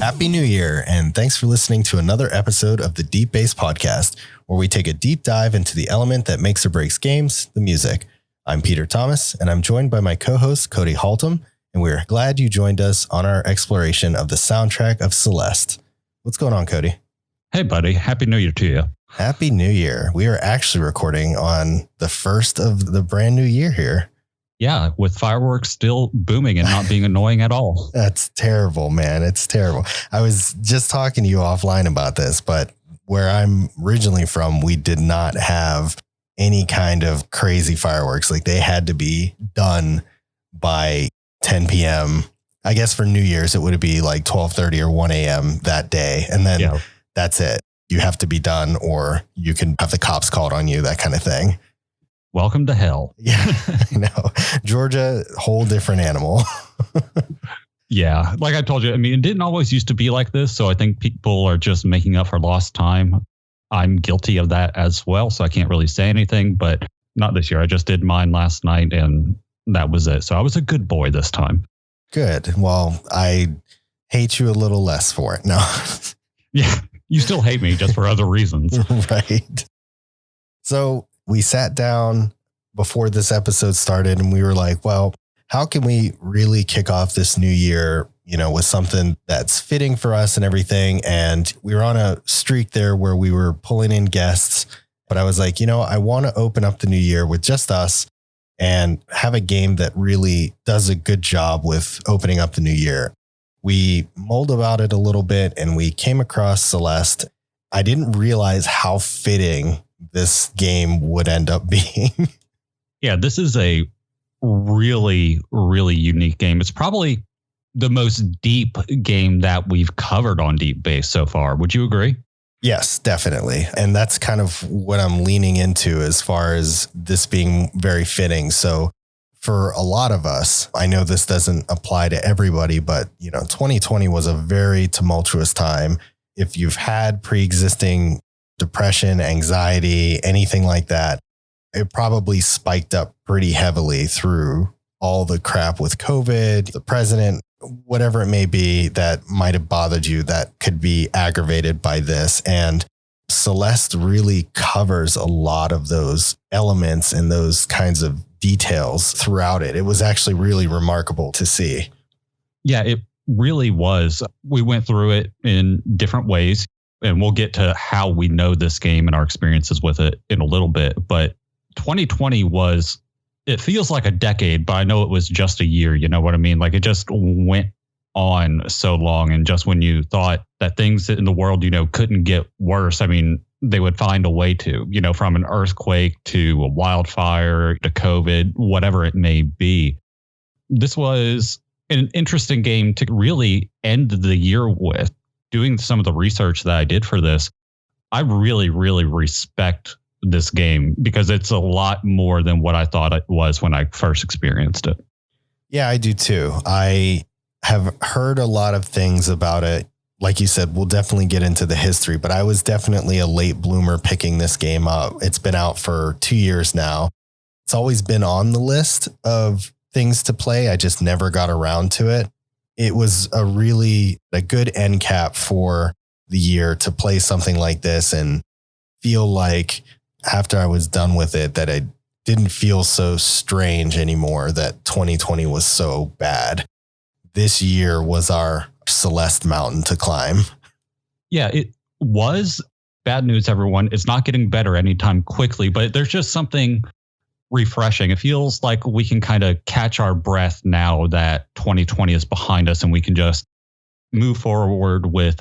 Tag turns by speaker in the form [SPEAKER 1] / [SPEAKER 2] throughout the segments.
[SPEAKER 1] Happy New Year, and thanks for listening to another episode of the Deep Bass Podcast, where we take a deep dive into the element that makes or breaks games, the music. I'm Peter Thomas, and I'm joined by my co-host, Cody Haltom, and we're glad you joined us on our exploration of the soundtrack of Celeste. What's going on, Cody?
[SPEAKER 2] Hey, buddy. Happy New Year to you.
[SPEAKER 1] Happy New Year. We are actually recording on the first of the brand new year here.
[SPEAKER 2] Yeah, with fireworks still booming and not being annoying at all.
[SPEAKER 1] That's terrible, man. It's terrible. I was just talking to you offline about this, but where I'm originally from, we did not have any kind of crazy fireworks. Like they had to be done by 10 p.m. I guess for New Year's, it would be like 12:30 or 1 a.m. that day. And then that's it. You have to be done or you can have the cops called on you, that kind of thing.
[SPEAKER 2] Welcome to hell.
[SPEAKER 1] Yeah, I know. Georgia, whole different animal.
[SPEAKER 2] Yeah, like I told you, I mean, it didn't always used to be like this. So I think people are just making up for lost time. I'm guilty of that as well. So I can't really say anything, but not this year. I just did mine last night and that was it. So I was a good boy this time.
[SPEAKER 1] Good. Well, I hate you a little less for it. No.
[SPEAKER 2] Yeah, you still hate me just for other reasons.
[SPEAKER 1] Right. So we sat down before this episode started and we were like, well, how can we really kick off this new year, with something that's fitting for us and everything. And we were on a streak there where we were pulling in guests, but I was like, I want to open up the new year with just us and have a game that really does a good job with opening up the new year. We mulled about it a little bit and we came across Celeste. I didn't realize how fitting this game would end up being.
[SPEAKER 2] Yeah, this is a really, really unique game. It's probably the most deep game that we've covered on Deep Bass so far. Would you agree?
[SPEAKER 1] Yes, definitely. And that's kind of what I'm leaning into as far as this being very fitting. So for a lot of us, I know this doesn't apply to everybody, but 2020 was a very tumultuous time. If you've had pre-existing depression, anxiety, anything like that, it probably spiked up pretty heavily through all the crap with COVID, the president, whatever it may be that might have bothered you that could be aggravated by this. And Celeste really covers a lot of those elements and those kinds of details throughout it. It was actually really remarkable to see.
[SPEAKER 2] Yeah, it really was. We went through it in different ways. And we'll get to how we know this game and our experiences with it in a little bit. But 2020 it feels like a decade, but I know it was just a year. You know what I mean? Like it just went on so long. And just when you thought that things in the world, couldn't get worse, I mean, they would find a way to, from an earthquake to a wildfire to COVID, whatever it may be. This was an interesting game to really end the year with. Doing some of the research that I did for this, I really, really respect this game because it's a lot more than what I thought it was when I first experienced it.
[SPEAKER 1] Yeah, I do too. I have heard a lot of things about it. Like you said, we'll definitely get into the history, but I was definitely a late bloomer picking this game up. It's been out for 2 years now. It's always been on the list of things to play. I just never got around to it. It was a good end cap for the year to play something like this and feel like after I was done with it, that I didn't feel so strange anymore that 2020 was so bad. This year was our Celeste mountain to climb.
[SPEAKER 2] Yeah, it was. Bad news, everyone. It's not getting better anytime quickly, but there's just something refreshing. It feels like we can kind of catch our breath now that 2020 is behind us and we can just move forward with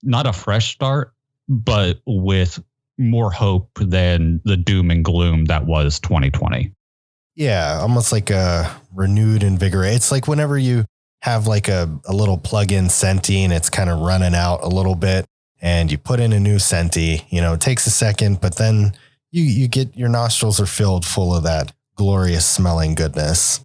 [SPEAKER 2] not a fresh start, but with more hope than the doom and gloom that was 2020.
[SPEAKER 1] Yeah, almost like a renewed invigoration. It's like whenever you have like a little plug-in Senti and it's kind of running out a little bit and you put in a new Senti, it takes a second, but then you get your nostrils are filled full of that glorious smelling goodness.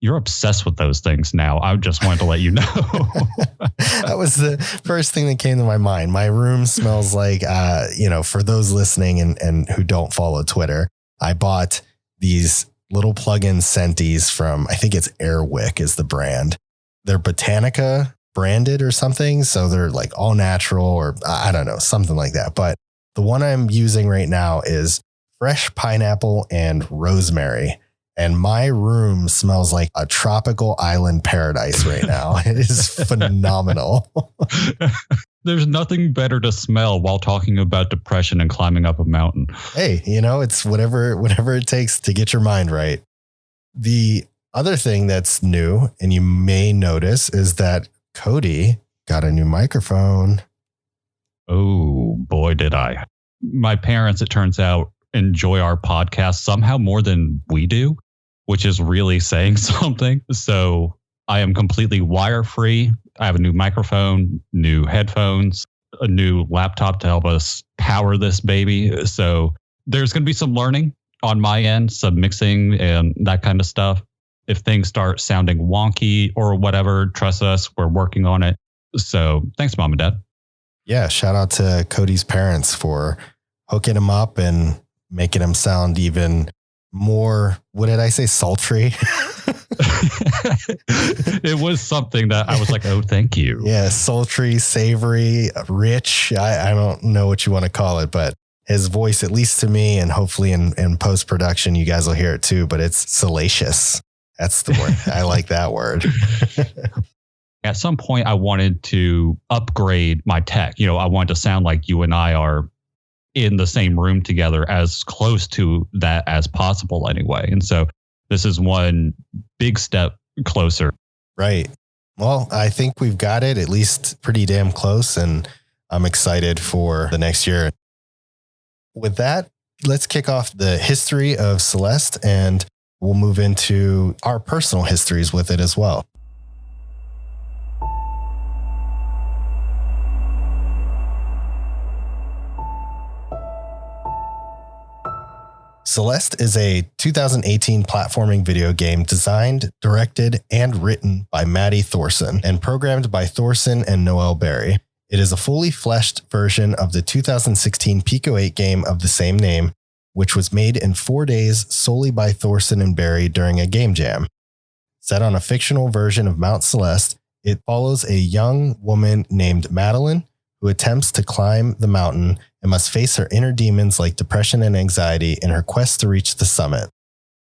[SPEAKER 2] You're obsessed with those things now. I just wanted to let you know.
[SPEAKER 1] That was the first thing that came to my mind. My room smells like, for those listening and who don't follow Twitter, I bought these little plug-in Sentis from, I think it's Airwick is the brand. They're Botanica branded or something. So they're like all natural or I don't know, something like that. But the one I'm using right now is fresh pineapple and rosemary. And my room smells like a tropical island paradise right now. It is phenomenal.
[SPEAKER 2] There's nothing better to smell while talking about depression and climbing up a mountain.
[SPEAKER 1] Hey, it's whatever it takes to get your mind right. The other thing that's new, and you may notice, is that Cody got a new microphone.
[SPEAKER 2] Oh, boy, did I. My parents, it turns out, enjoy our podcast somehow more than we do, which is really saying something. So I am completely wire free. I have a new microphone, new headphones, a new laptop to help us power this baby. So there's going to be some learning on my end, some mixing and that kind of stuff. If things start sounding wonky or whatever, trust us, we're working on it. So thanks, Mom and Dad.
[SPEAKER 1] Yeah, shout out to Cody's parents for hooking him up and making him sound even more, what did I say, sultry?
[SPEAKER 2] It was something that I was like, oh, thank you.
[SPEAKER 1] Yeah, sultry, savory, rich. I don't know what you want to call it, but his voice, at least to me, and hopefully in post-production, you guys will hear it too, but it's salacious. That's the word. I like that word.
[SPEAKER 2] At some point, I wanted to upgrade my tech. I wanted to sound like you and I are in the same room together, as close to that as possible anyway. And so this is one big step closer.
[SPEAKER 1] Right. Well, I think we've got it at least pretty damn close, and I'm excited for the next year. With that, let's kick off the history of Celeste, and we'll move into our personal histories with it as well. Celeste is a 2018 platforming video game designed, directed, and written by Maddie Thorson and programmed by Thorson and Noel Berry. It is a fully fleshed version of the 2016 Pico 8 game of the same name, which was made in 4 days solely by Thorson and Berry during a game jam. Set on a fictional version of Mount Celeste, it follows a young woman named Madeline who attempts to climb the mountain and must face her inner demons like depression and anxiety in her quest to reach the summit.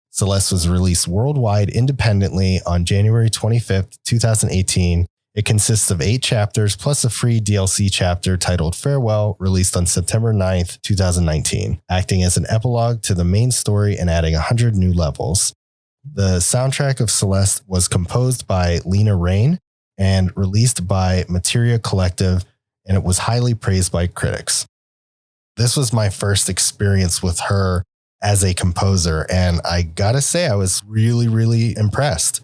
[SPEAKER 1] Celeste was released worldwide independently on January 25th, 2018. It consists of 8 chapters plus a free DLC chapter titled Farewell, released on September 9th, 2019, acting as an epilogue to the main story and adding 100 new levels. The soundtrack of Celeste was composed by Lena Raine and released by Materia Collective, and it was highly praised by critics. This was my first experience with her as a composer, and I gotta say, I was really, really impressed.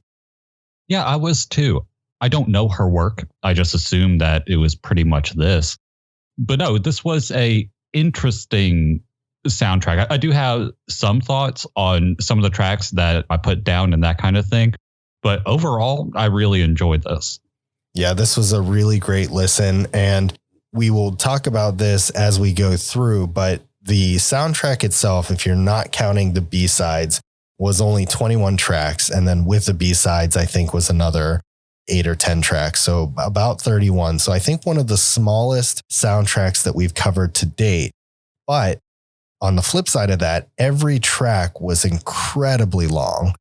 [SPEAKER 2] Yeah, I was too. I don't know her work. I just assumed that it was pretty much this. But no, this was a interesting soundtrack. I do have some thoughts on some of the tracks that I put down and that kind of thing. But overall, I really enjoyed this.
[SPEAKER 1] Yeah, this was a really great listen, and we will talk about this as we go through, but the soundtrack itself, if you're not counting the B-sides, was only 21 tracks. And then with the B-sides, I think was another 8 or 10 tracks. So about 31. So I think one of the smallest soundtracks that we've covered to date. But on the flip side of that, every track was incredibly long.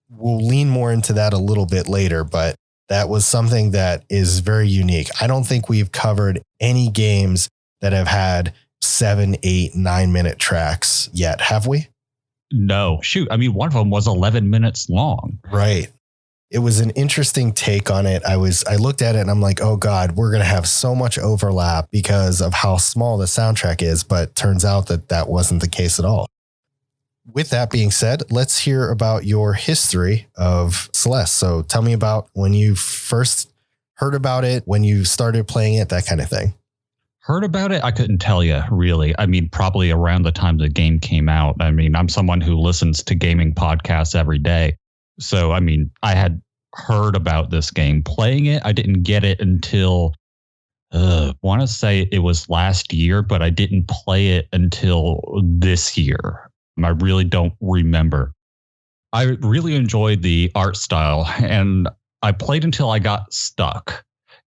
[SPEAKER 1] We'll lean more into that a little bit later, but that was something that is very unique. I don't think we've covered any games that have had 7, 8, 9-minute tracks yet, have we?
[SPEAKER 2] No. Shoot. I mean, one of them was 11 minutes long.
[SPEAKER 1] Right. It was an interesting take on it. I looked at it and I'm like, oh God, we're going to have so much overlap because of how small the soundtrack is. But turns out that wasn't the case at all. With that being said, let's hear about your history of Celeste. So tell me about when you first heard about it, when you started playing it, that kind of thing.
[SPEAKER 2] Heard about it? I couldn't tell you, really. I mean, probably around the time the game came out. I mean, I'm someone who listens to gaming podcasts every day. So, I mean, I had heard about this game. Playing it, I didn't get it until, want to say it was last year, but I didn't play it until this year. I really don't remember. I really enjoyed the art style, and I played until I got stuck.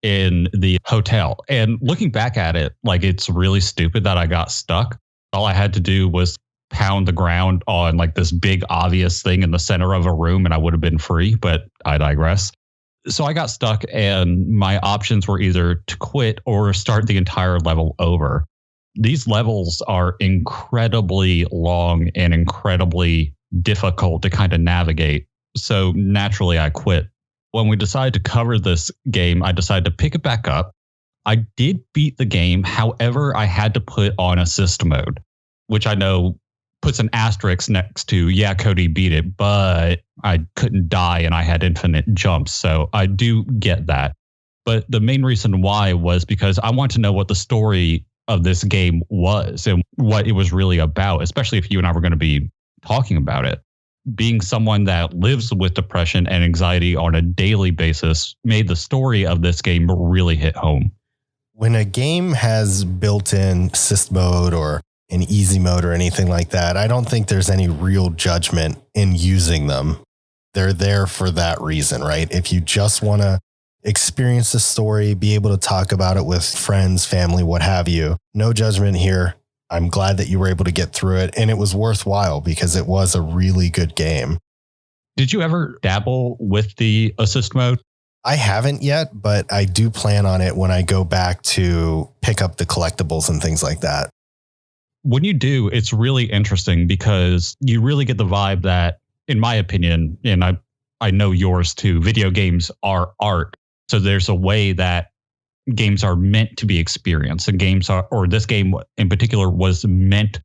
[SPEAKER 2] in the hotel. And looking back at it, like it's really stupid that I got stuck. All I had to do was pound the ground on like this big obvious thing in the center of a room and I would have been free, but I digress. So I got stuck and my options were either to quit or start the entire level over. These levels are incredibly long and incredibly difficult to kind of navigate. So naturally I quit. When we decided to cover this game, I decided to pick it back up. I did beat the game. However, I had to put on assist mode, which I know puts an asterisk next to, yeah, Cody beat it, but I couldn't die and I had infinite jumps. So I do get that. But the main reason why was because I want to know what the story of this game was and what it was really about, especially if you and I were going to be talking about it. Being someone that lives with depression and anxiety on a daily basis made the story of this game really hit home.
[SPEAKER 1] When a game has built-in assist mode or an easy mode or anything like that, I don't think there's any real judgment in using them. They're there for that reason, right? If you just want to experience the story, be able to talk about it with friends, family, what have you, no judgment here. I'm glad that you were able to get through it, and it was worthwhile because it was a really good game.
[SPEAKER 2] Did you ever dabble with the assist mode?
[SPEAKER 1] I haven't yet, but I do plan on it when I go back to pick up the collectibles and things like that.
[SPEAKER 2] When you do, it's really interesting because you really get the vibe that, in my opinion, and I know yours too, video games are art. So there's a way that games are meant to be experienced, and games are, or this game in particular was meant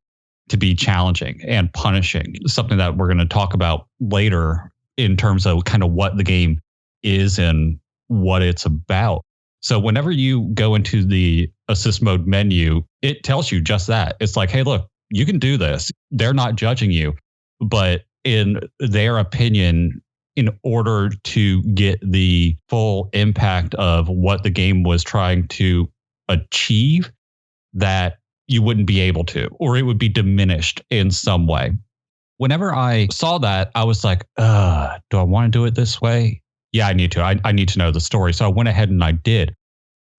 [SPEAKER 2] to be challenging and punishing, something that we're going to talk about later in terms of kind of what the game is and what it's about. So whenever you go into the assist mode menu, it tells you just that. It's like, hey, look, you can do this. They're not judging you, but in their opinion, in order to get the full impact of what the game was trying to achieve, that you wouldn't be able to, or it would be diminished in some way. Whenever I saw that, I was like, do I want to do it this way? Yeah, I need to. I need to know the story. So I went ahead and I did.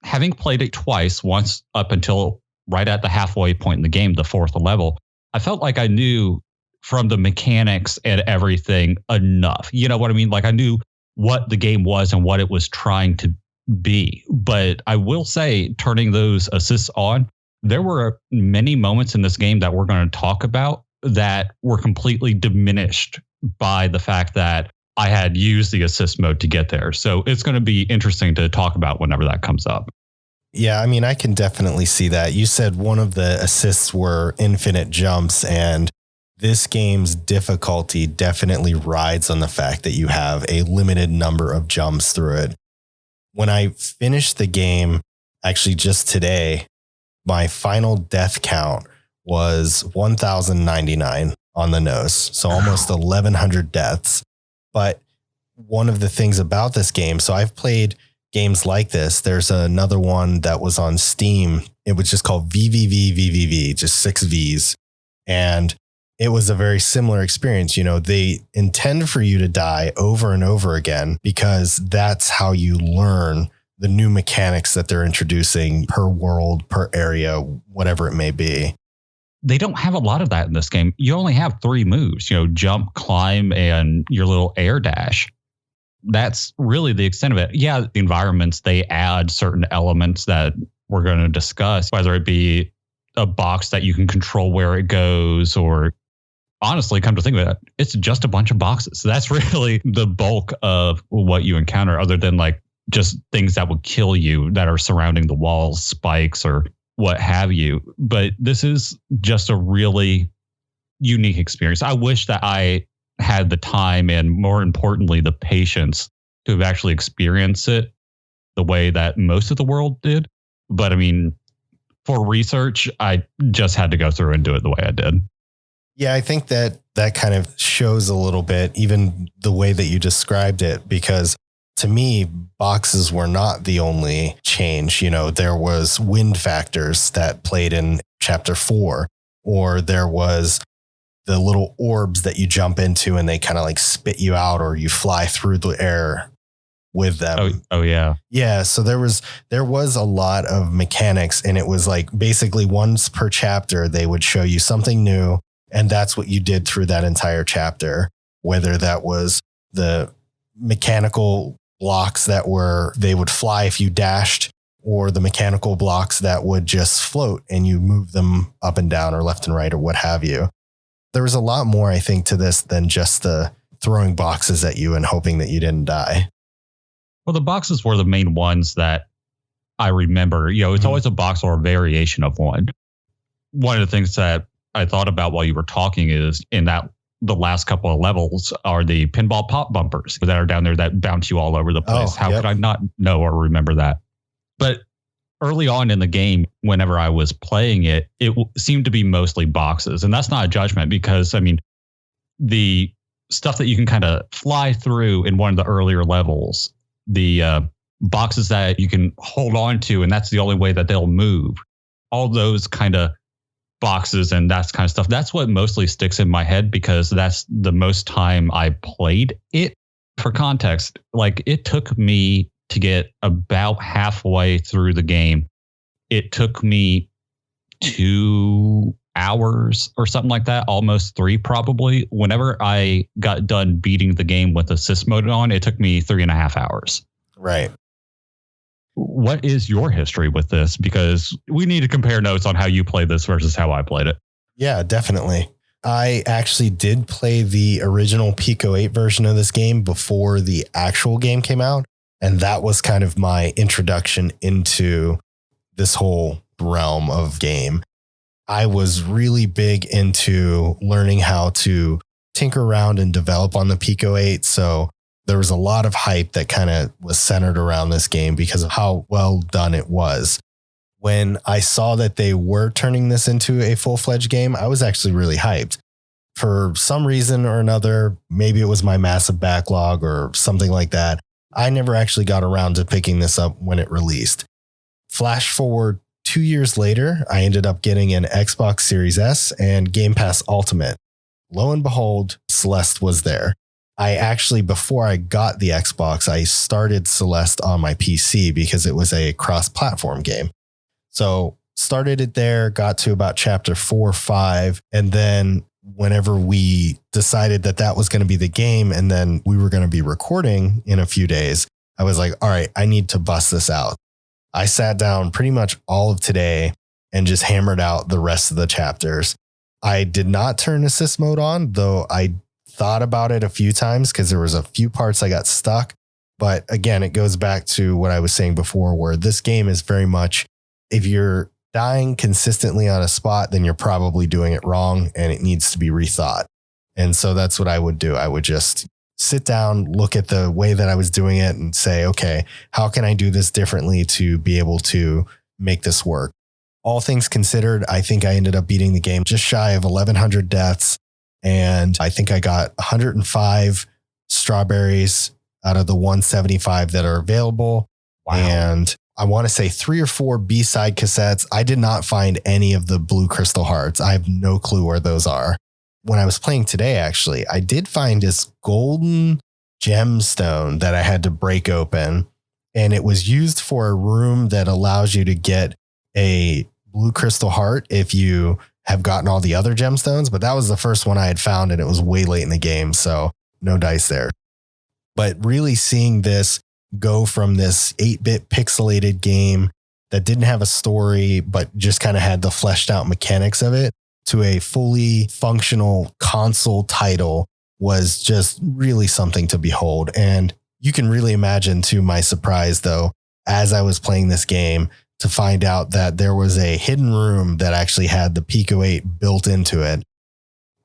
[SPEAKER 2] Having played it twice, once up until right at the halfway point in the game, the fourth level, I felt like I knew from the mechanics and everything enough. You know what I mean? Like I knew what the game was and what it was trying to be. But I will say, turning those assists on, there were many moments in this game that we're going to talk about that were completely diminished by the fact that I had used the assist mode to get there. So it's going to be interesting to talk about whenever that comes up.
[SPEAKER 1] Yeah, I mean, I can definitely see that. You said one of the assists were infinite jumps, and this game's difficulty definitely rides on the fact that you have a limited number of jumps through it. When I finished the game, actually just today, my final death count was 1,099 on the nose. So almost 1,100 deaths. But one of the things about this game, so I've played games like this. There's another one that was on Steam. It was just called VVV, just 6 Vs. And it was a very similar experience. You know, they intend for you to die over and over again because that's how you learn the new mechanics that they're introducing per world, per area, whatever it may be.
[SPEAKER 2] They don't have a lot of that in this game. You only have 3 moves, jump, climb, and your little air dash. That's really the extent of it. Yeah, the environments, they add certain elements that we're going to discuss, whether it be a box that you can control where it goes, or honestly, come to think of it, it's just a bunch of boxes. So that's really the bulk of what you encounter, other than like just things that would kill you that are surrounding the walls, spikes, or what have you. But this is just a really unique experience. I wish that I had the time and, more importantly, the patience to have actually experienced it the way that most of the world did. But I mean, for research, I just had to go through and do it the way I did.
[SPEAKER 1] Yeah, I think that kind of shows a little bit, even the way that you described it, because to me, boxes were not the only change. There was wind factors that played in chapter 4, or there was the little orbs that you jump into and they kind of like spit you out, or you fly through the air. with them.
[SPEAKER 2] Oh yeah.
[SPEAKER 1] Yeah. So there was a lot of mechanics, and it was like basically once per chapter, they would show you something new. And that's what you did through that entire chapter, whether that was the mechanical blocks they would fly if you dashed, or the mechanical blocks that would just float and you move them up and down or left and right or what have you. There was a lot more, I think, to this than just the throwing boxes at you and hoping that you didn't die.
[SPEAKER 2] Well, the boxes were the main ones that I remember. It's always a box or a variation of one. One of the things that I thought about while you were talking is in that the last couple of levels are the pinball pop bumpers that are down there that bounce you all over the place. How could I not know or remember that? But early on in the game, whenever I was playing it, it seemed to be mostly boxes. And that's not a judgment because, I mean, the stuff that you can kind of fly through in one of the earlier levels, the boxes that you can hold on to, and that's the only way that they'll move. All those kind of boxes and that kind of stuff. That's what mostly sticks in my head because that's the most time I played it. For context, like it took me to get about halfway through the game. It took me 2 hours or something like that, almost 3 probably. Whenever I got done beating the game with assist mode on, it took me 3.5 hours.
[SPEAKER 1] Right.
[SPEAKER 2] What is your history with this? Because we need to compare notes on how you play this versus how I played it.
[SPEAKER 1] Yeah, definitely. I actually did play the original Pico 8 version of this game before the actual game came out. And that was kind of my introduction into this whole realm of game. I was really big into learning how to tinker around and develop on the Pico 8. So there was a lot of hype that kind of was centered around this game because of how well done it was. When I saw that they were turning this into a full-fledged game, I was actually really hyped. For some reason or another, maybe it was my massive backlog or something like that, I never actually got around to picking this up when it released. Flash forward 2 years later, I ended up getting an Xbox Series S and Game Pass Ultimate. Lo and behold, Celeste was there. I actually, before I got the Xbox, I started Celeste on my PC because it was a cross-platform game. So started it there, got to about chapter 4 or 5. And then whenever we decided that that was going to be the game and then we were going to be recording in a few days, I was like, all right, I need to bust this out. I sat down pretty much all of today and just hammered out the rest of the chapters. I did not turn assist mode on, though I thought about it a few times because there was a few parts I got stuck. But again, it goes back to what I was saying before, where this game is very much, if you're dying consistently on a spot, then you're probably doing it wrong and it needs to be rethought. And so that's what I would do. I would just sit down, look at the way that I was doing it and say, okay, how can I do this differently to be able to make this work? All things considered, I think I ended up beating the game just shy of 1,100 deaths. And I think I got 105 strawberries out of the 175 that are available. Wow. And I want to say 3 or 4 B-side cassettes. I did not find any of the blue crystal hearts. I have no clue where those are. When I was playing today, actually, I did find this golden gemstone that I had to break open. And it was used for a room that allows you to get a blue crystal heart if you have gotten all the other gemstones. But that was the first one I had found, and it was way late in the game. So no dice there. But really seeing this go from this 8-bit pixelated game that didn't have a story, but just kind of had the fleshed out mechanics of it, to a fully functional console title was just really something to behold. And you can really imagine, to my surprise, though, as I was playing this game, to find out that there was a hidden room that actually had the Pico 8 built into it.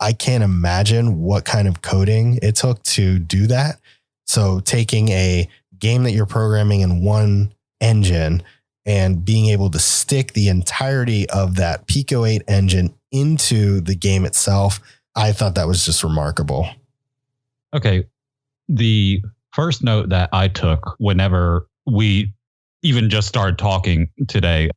[SPEAKER 1] I can't imagine what kind of coding it took to do that. So taking a game that you're programming in one engine and being able to stick the entirety of that Pico 8 engine into the game itself, I thought that was just remarkable.
[SPEAKER 2] Okay. The first note that I took whenever we even just started talking today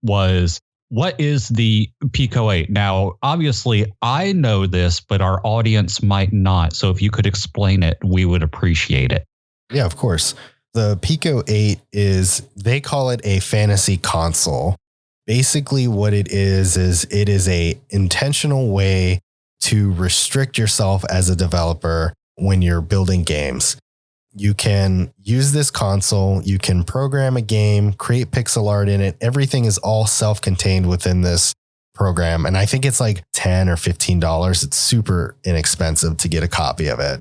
[SPEAKER 2] was, what is the Pico 8? Now, obviously, I know this, but our audience might not. So if you could explain it, we would appreciate it.
[SPEAKER 1] Yeah, of course. The Pico 8 they call it a fantasy console. Basically what it is it is a intentional way to restrict yourself as a developer when you're building games. You can use this console, you can program a game, create pixel art in it. Everything is all self-contained within this program. And I think it's like $10 or $15. It's super inexpensive to get a copy of it.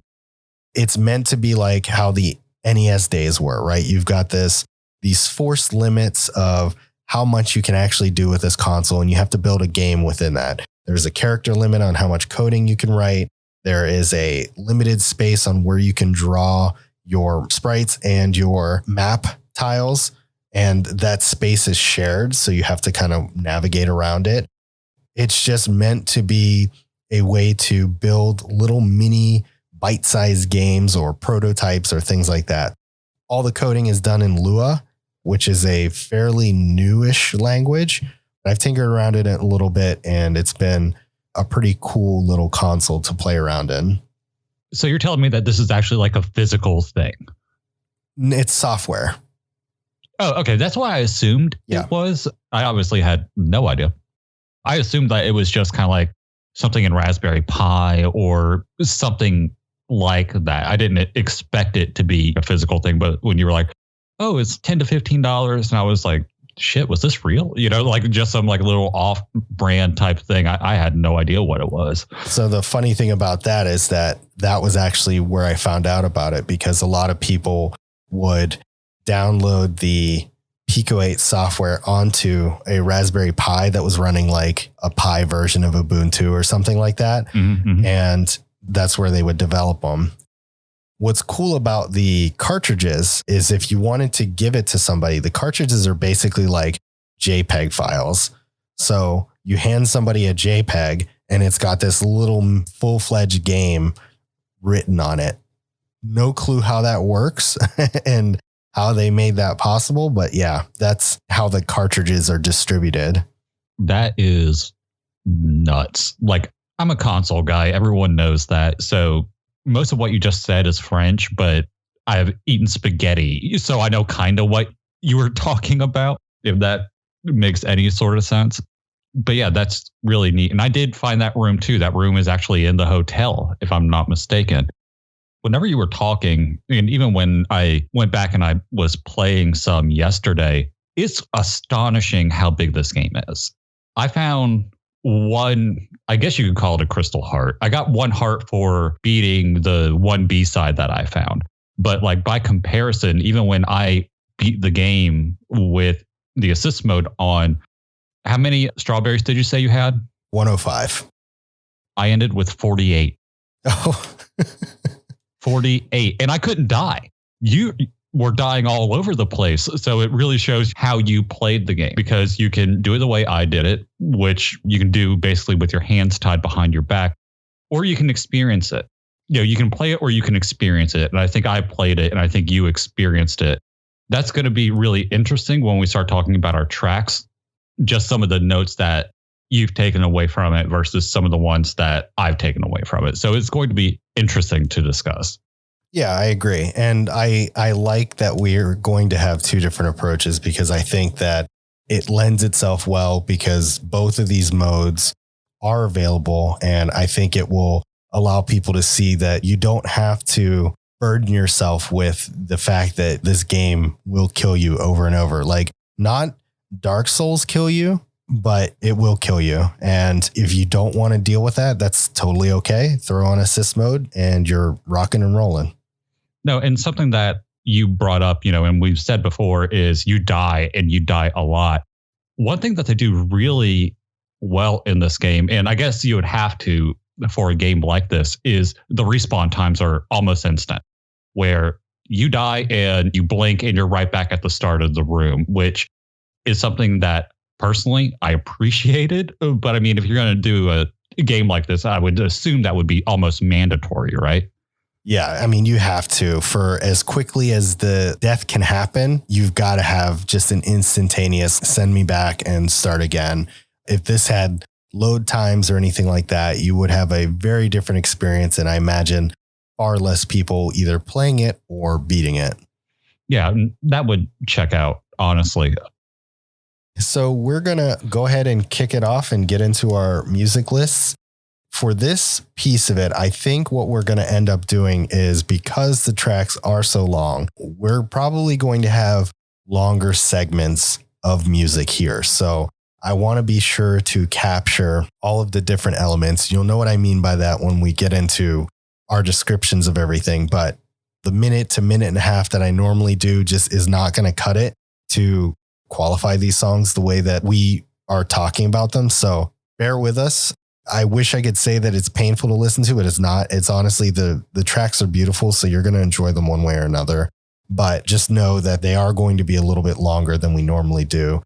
[SPEAKER 1] It's meant to be like how the NES days were, right? You've got these forced limits of how much you can actually do with this console, and you have to build a game within that. There's a character limit on how much coding you can write. There is a limited space on where you can draw your sprites and your map tiles, and that space is shared, so you have to kind of navigate around it. It's just meant to be a way to build little mini bite-sized games or prototypes or things like that. All the coding is done in Lua, which is a fairly newish language. I've tinkered around in it a little bit, and it's been a pretty cool little console to play around in.
[SPEAKER 2] So you're telling me that this is actually like a physical thing?
[SPEAKER 1] It's software.
[SPEAKER 2] Oh, okay. That's why I assumed it was. I obviously had no idea. I assumed that it was just kind of like something in Raspberry Pi or something like that. I didn't expect it to be a physical thing, but when you were like, oh, it's $10 to $15, and I was like, shit, was this real? You know, like just some like little off-brand type thing. I had no idea what it was.
[SPEAKER 1] So the funny thing about that is that was actually where I found out about it, because a lot of people would download the Pico 8 software onto a Raspberry Pi that was running like a Pi version of Ubuntu or something like that. Mm-hmm. And that's where they would develop them. What's cool about the cartridges is if you wanted to give it to somebody, the cartridges are basically like JPEG files. So you hand somebody a JPEG and it's got this little full-fledged game written on it. No clue how that works and how they made that possible. But yeah, that's how the cartridges are distributed.
[SPEAKER 2] That is nuts. Like, I'm a console guy. Everyone knows that. So most of what you just said is French, but I've eaten spaghetti. So I know kind of what you were talking about, if that makes any sort of sense. But yeah, that's really neat. And I did find that room too. That room is actually in the hotel, if I'm not mistaken. Whenever you were talking, and even when I went back and I was playing some yesterday, it's astonishing how big this game is. I found one, I guess you could call it a crystal heart. I got 1 heart for beating the 1 B-side that I found. But like by comparison, even when I beat the game with the assist mode on, how many strawberries did you say you had?
[SPEAKER 1] 105.
[SPEAKER 2] I ended with 48.
[SPEAKER 1] Oh.
[SPEAKER 2] 48. And I couldn't die. You were dying all over the place. So it really shows how you played the game, because you can do it the way I did it, which you can do basically with your hands tied behind your back, or you can experience it. You know, you can play it or you can experience it. And I think I played it and I think you experienced it. That's going to be really interesting when we start talking about our tracks, just some of the notes that you've taken away from it versus some of the ones that I've taken away from it. So it's going to be interesting to discuss.
[SPEAKER 1] Yeah, I agree. And I like that we're going to have 2 different approaches, because I think that it lends itself well because both of these modes are available. And I think it will allow people to see that you don't have to burden yourself with the fact that this game will kill you over and over. Like, not Dark Souls kill you, but it will kill you. And if you don't want to deal with that, that's totally okay. Throw on assist mode and you're rocking and rolling.
[SPEAKER 2] No, and something that you brought up, you know, and we've said before, is you die and you die a lot. One thing that they do really well in this game, and I guess you would have to for a game like this, is the respawn times are almost instant, where you die and you blink and you're right back at the start of the room, which is something that personally I appreciated. But I mean, if you're going to do a game like this, I would assume that would be almost mandatory, right?
[SPEAKER 1] Yeah, I mean, you have to. For as quickly as the death can happen, you've got to have just an instantaneous send me back and start again. If this had load times or anything like that, you would have a very different experience. And I imagine far less people either playing it or beating it.
[SPEAKER 2] Yeah, that would check out, honestly.
[SPEAKER 1] So we're going to go ahead and kick it off and get into our music lists. For this piece of it, I think what we're going to end up doing is, because the tracks are so long, we're probably going to have longer segments of music here. So I want to be sure to capture all of the different elements. You'll know what I mean by that when we get into our descriptions of everything. But the minute to minute and a half that I normally do just is not going to cut it to qualify these songs the way that we are talking about them. So bear with us. I wish I could say that it's painful to listen to, but it's not. It's honestly, the tracks are beautiful, so you're going to enjoy them one way or another. But just know that they are going to be a little bit longer than we normally do.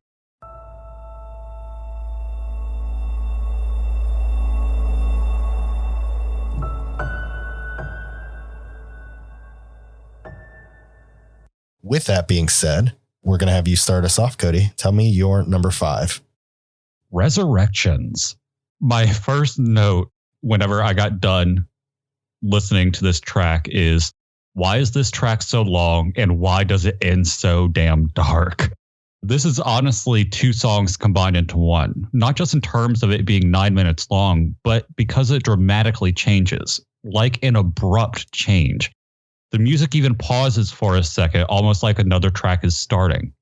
[SPEAKER 1] With that being said, we're going to have you start us off, Cody. Tell me your number 5.
[SPEAKER 2] Resurrections. My first note whenever I got done listening to this track is, why is this track so long and why does it end so damn dark? This is honestly 2 songs combined into one, not just in terms of it being 9 minutes long, but because it dramatically changes, like an abrupt change. The music even pauses for a second, almost like another track is starting.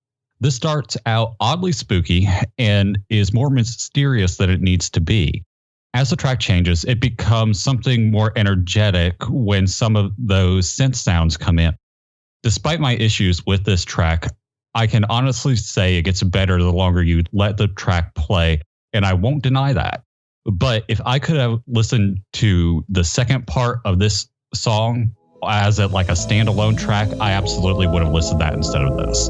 [SPEAKER 2] This starts out oddly spooky and is more mysterious than it needs to be. As the track changes, it becomes something more energetic when some of those synth sounds come in. Despite my issues with this track, I can honestly say it gets better the longer you let the track play, and I won't deny that. But if I could have listened to the second part of this song as a standalone track, I absolutely would have listened to that instead of this.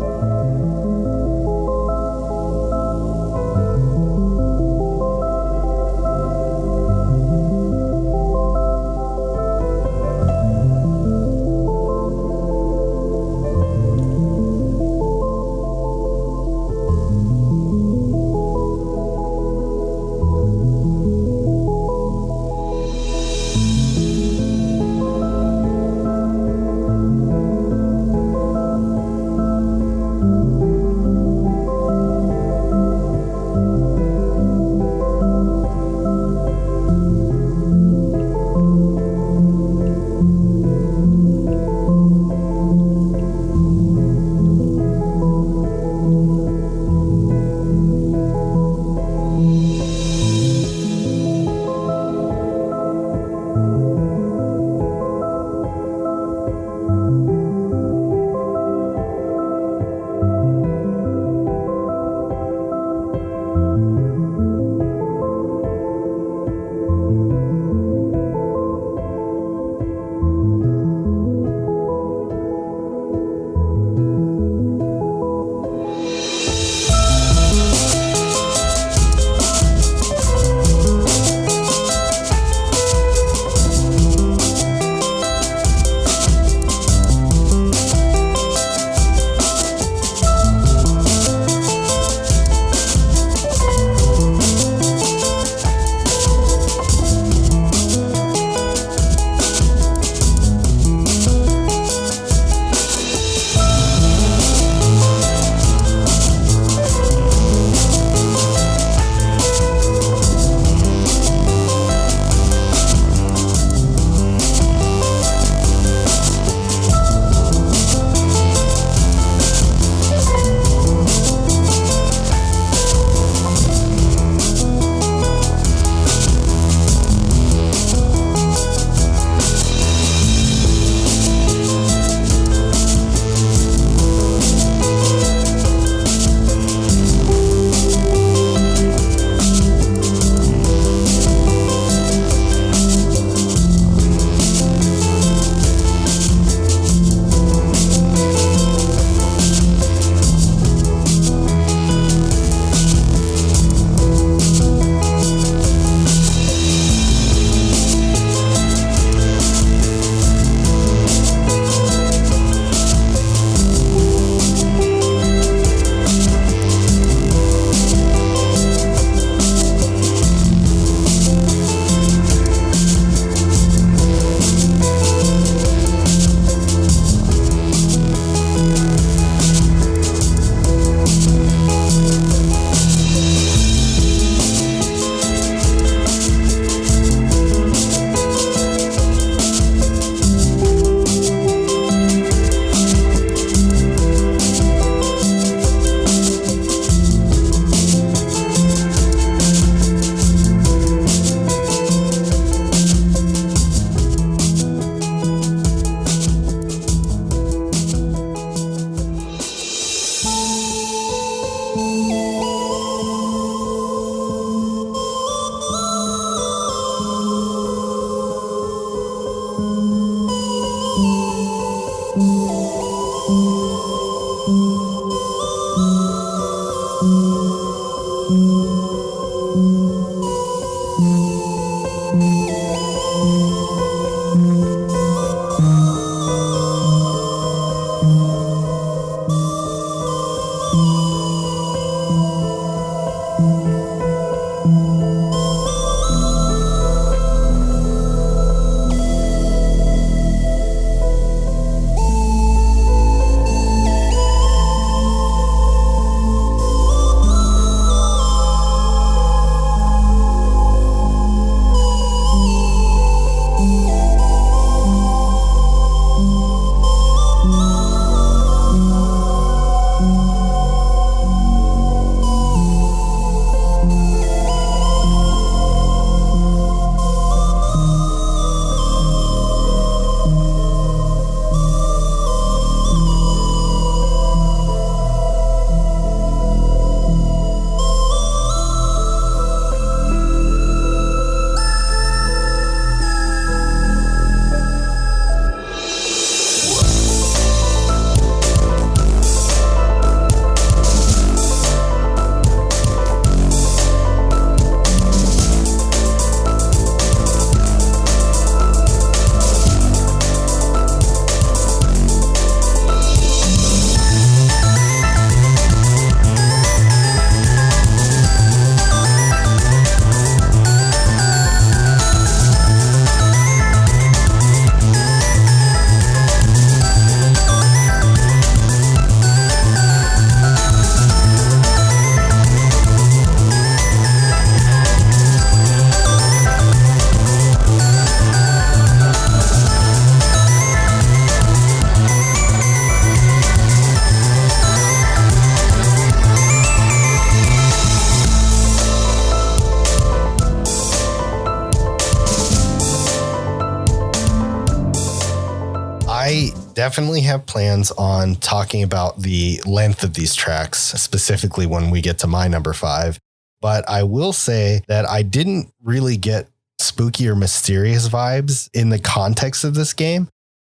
[SPEAKER 1] definitely have plans on talking about the length of these tracks, specifically when we get to my number 5. But I will say that I didn't really get spooky or mysterious vibes in the context of this game.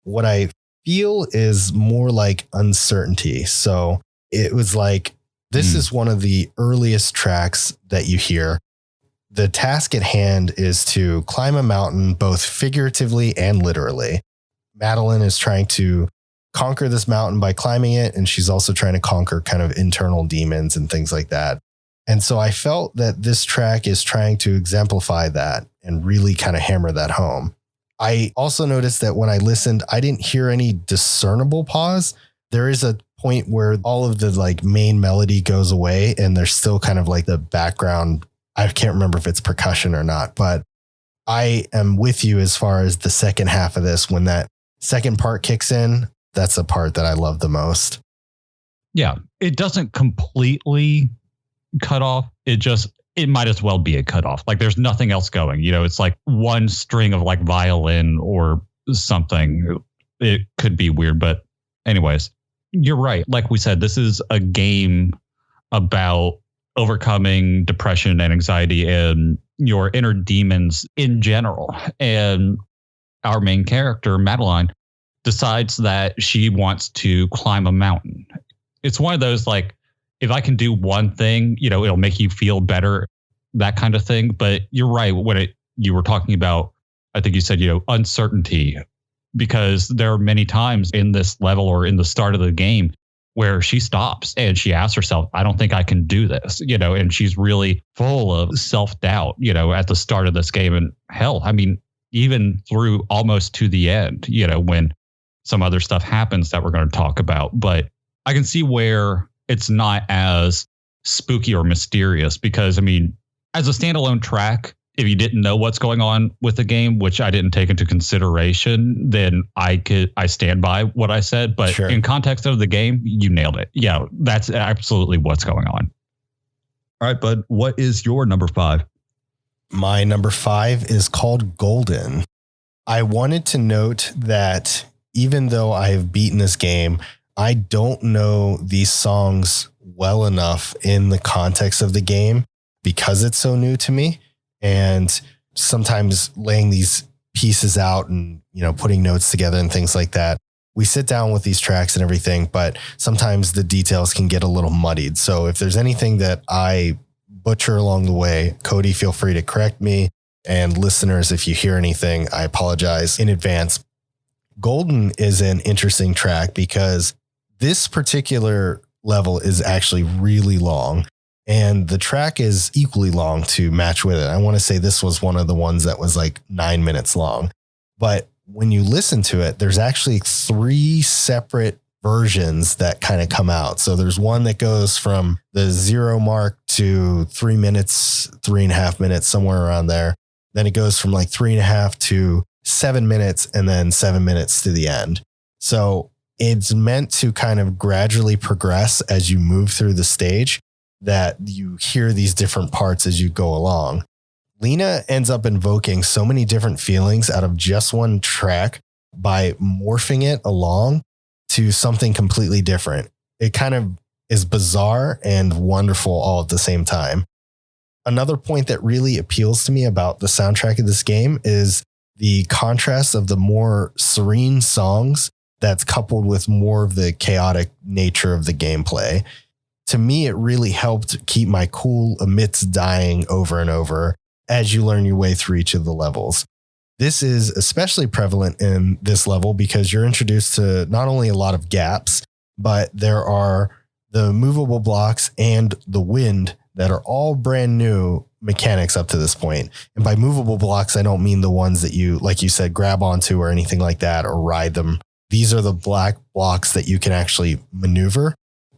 [SPEAKER 1] What I feel is more like uncertainty. So it was like, this is one of the earliest tracks that you hear. The task at hand is to climb a mountain, both figuratively and literally. Madeline is trying to conquer this mountain by climbing it, and she's also trying to conquer kind of internal demons and things like that. And so I felt that this track is trying to exemplify that and really kind of hammer that home. I also noticed that when I listened, I didn't hear any discernible pause. There is a point where all of the like main melody goes away and there's still kind of like the background. I can't remember if it's percussion or not, but I am with you as far as the second half of this. When that second part kicks in, that's the part that I love the most.
[SPEAKER 2] Yeah, it doesn't completely cut off. It might as well be a cutoff. Like there's nothing else going. It's like one string of like violin or something. It could be weird, but anyways, you're right. Like we said, this is a game about overcoming depression and anxiety and your inner demons in general. And our main character, Madeline, decides that she wants to climb a mountain. It's one of those like, if I can do one thing, it'll make you feel better, that kind of thing. But you're right. You were talking about, I think you said, uncertainty, because there are many times in this level or in the start of the game where she stops and she asks herself, I don't think I can do this, and she's really full of self-doubt, at the start of this game. And hell, I mean, even through almost to the end, when some other stuff happens that we're going to talk about. But I can see where it's not as spooky or mysterious, because, I mean, as a standalone track, if you didn't know what's going on with the game, which I didn't take into consideration, then I stand by what I said. But
[SPEAKER 1] Sure.
[SPEAKER 2] In context of the game, you nailed it. Yeah, that's absolutely what's going on.
[SPEAKER 3] All right, bud, what is your number 5?
[SPEAKER 1] My number 5 is called Golden. I wanted to note that even though I have beaten this game, I don't know these songs well enough in the context of the game because it's so new to me. And sometimes laying these pieces out and, putting notes together and things like that, we sit down with these tracks and everything, but sometimes the details can get a little muddied. So if there's anything that I butcher along the way, Cody, feel free to correct me. And listeners, if you hear anything, I apologize in advance. Golden is an interesting track because this particular level is actually really long, and the track is equally long to match with it. I want to say this was one of the ones that was like 9 minutes long, but when you listen to it, there's actually 3 separate versions that kind of come out. So there's one that goes from the 0 mark to 3 minutes, 3.5 minutes, somewhere around there. Then it goes from like 3.5 to 7 minutes, and then 7 minutes to the end. So it's meant to kind of gradually progress as you move through the stage, that you hear these different parts as you go along. Lena ends up invoking so many different feelings out of just one track by morphing it along to something completely different. It kind of is bizarre and wonderful all at the same time. Another point that really appeals to me about the soundtrack of this game is the contrast of the more serene songs that's coupled with more of the chaotic nature of the gameplay. To me, it really helped keep my cool amidst dying over and over as you learn your way through each of the levels. This is especially prevalent in this level because you're introduced to not only a lot of gaps, but there are the movable blocks and the wind that are all brand new mechanics up to this point. And by movable blocks, I don't mean the ones that you, like you said, grab onto or anything like that or ride them. These are the black blocks that you can actually maneuver.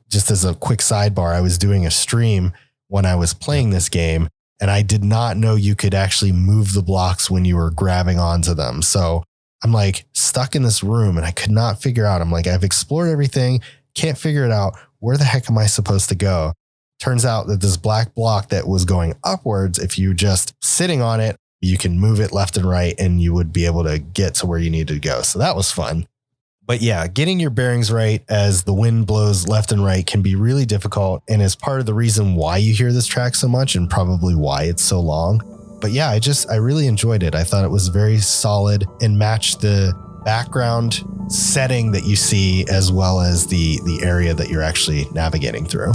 [SPEAKER 1] Just as a quick sidebar, I was doing a stream when I was playing this game, and I did not know you could actually move the blocks when you were grabbing onto them. So I'm like stuck in this room and I could not figure out. I'm like, I've explored everything, can't figure it out. Where the heck am I supposed to go? Turns out that this black block that was going upwards, if you just sitting on it, you can move it left and right and you would be able to get to where you need to go. So that was fun. But yeah, getting your bearings right as the wind blows left and right can be really difficult and is part of the reason why you hear this track so much and probably why it's so long. But yeah, I really enjoyed it. I thought it was very solid and matched the background setting that you see as well as the area that you're actually navigating through.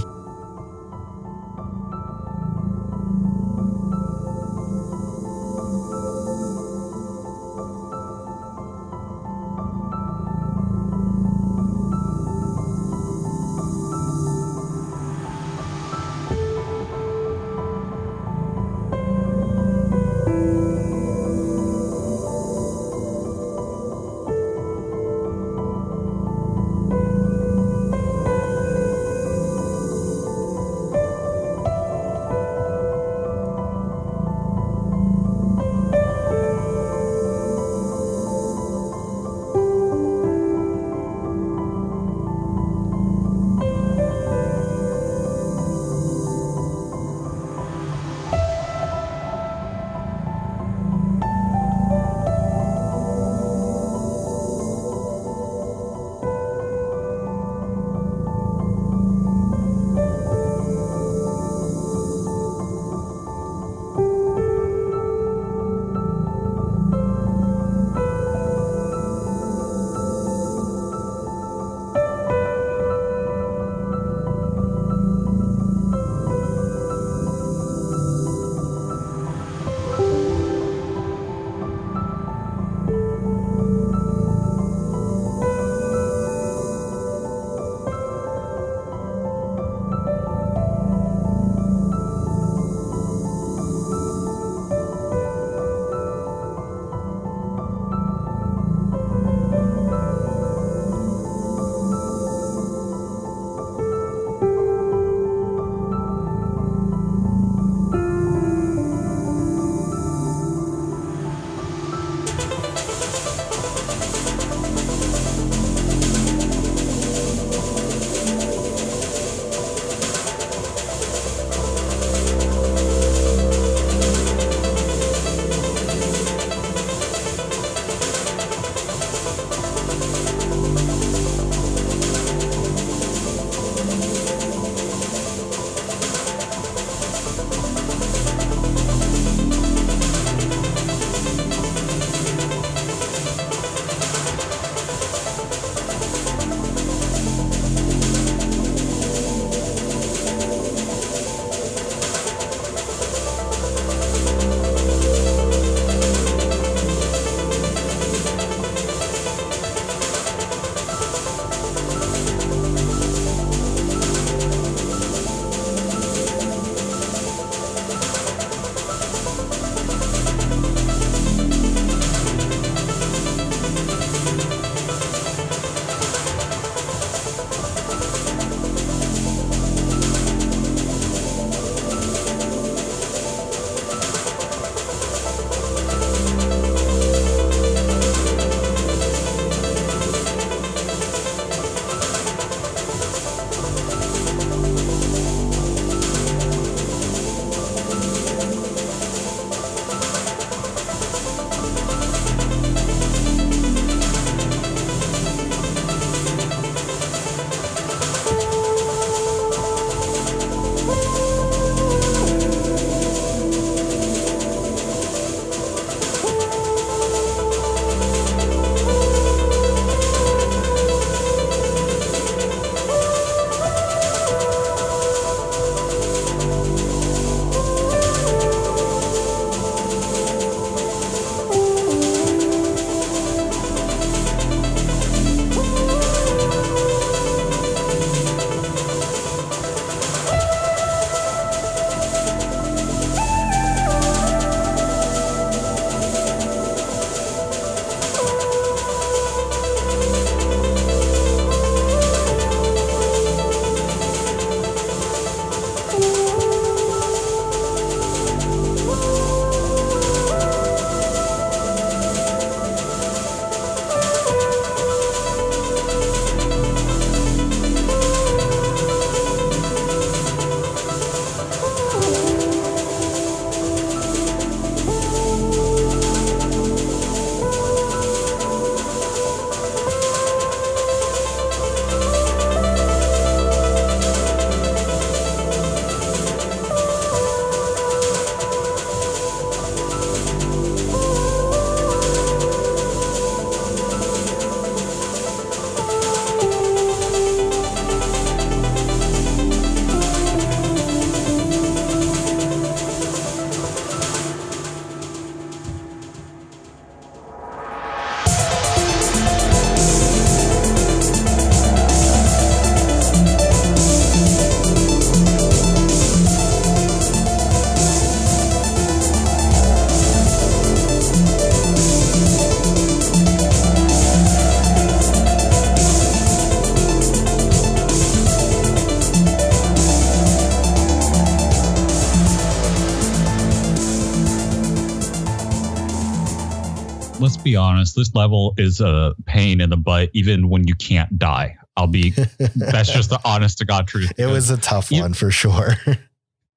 [SPEAKER 2] be honest, this level is a pain in the butt, even when you can't die. That's just the honest to God truth.
[SPEAKER 1] It was a tough one for sure.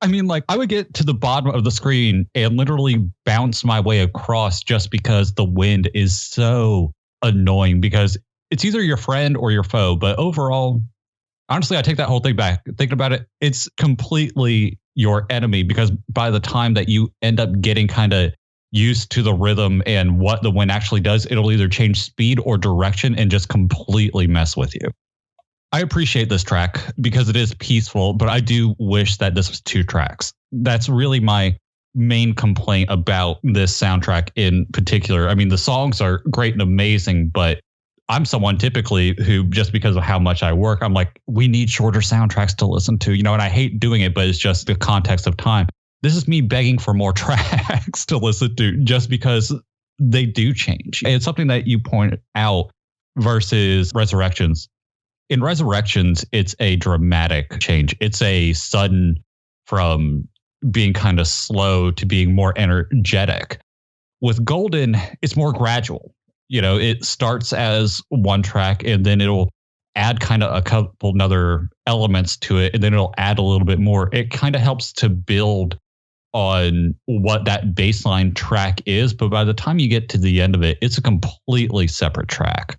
[SPEAKER 2] I mean, like, I would get to the bottom of the screen and literally bounce my way across just because the wind is so annoying, because it's either your friend or your foe. But overall, honestly, I take that whole thing back. Thinking about it, it's completely your enemy, because by the time that you end up getting kind of used to the rhythm and what the wind actually does, it'll either change speed or direction and just completely mess with you. I appreciate this track because it is peaceful, but I do wish that this was 2 tracks. That's really my main complaint about this soundtrack in particular. I mean, the songs are great and amazing, but I'm someone typically who, just because of how much I work, I'm like, we need shorter soundtracks to listen to, and I hate doing it, but it's just the context of time. This is me begging for more tracks to listen to just because they do change. And it's something that you point out versus Resurrections. In Resurrections, it's a dramatic change. It's a sudden from being kind of slow to being more energetic. With Golden, it's more gradual. It starts as one track and then it'll add kind of a couple other elements to it, and then it'll add a little bit more. It kind of helps to build on what that baseline track is, but by the time you get to the end of it, it's a completely separate track.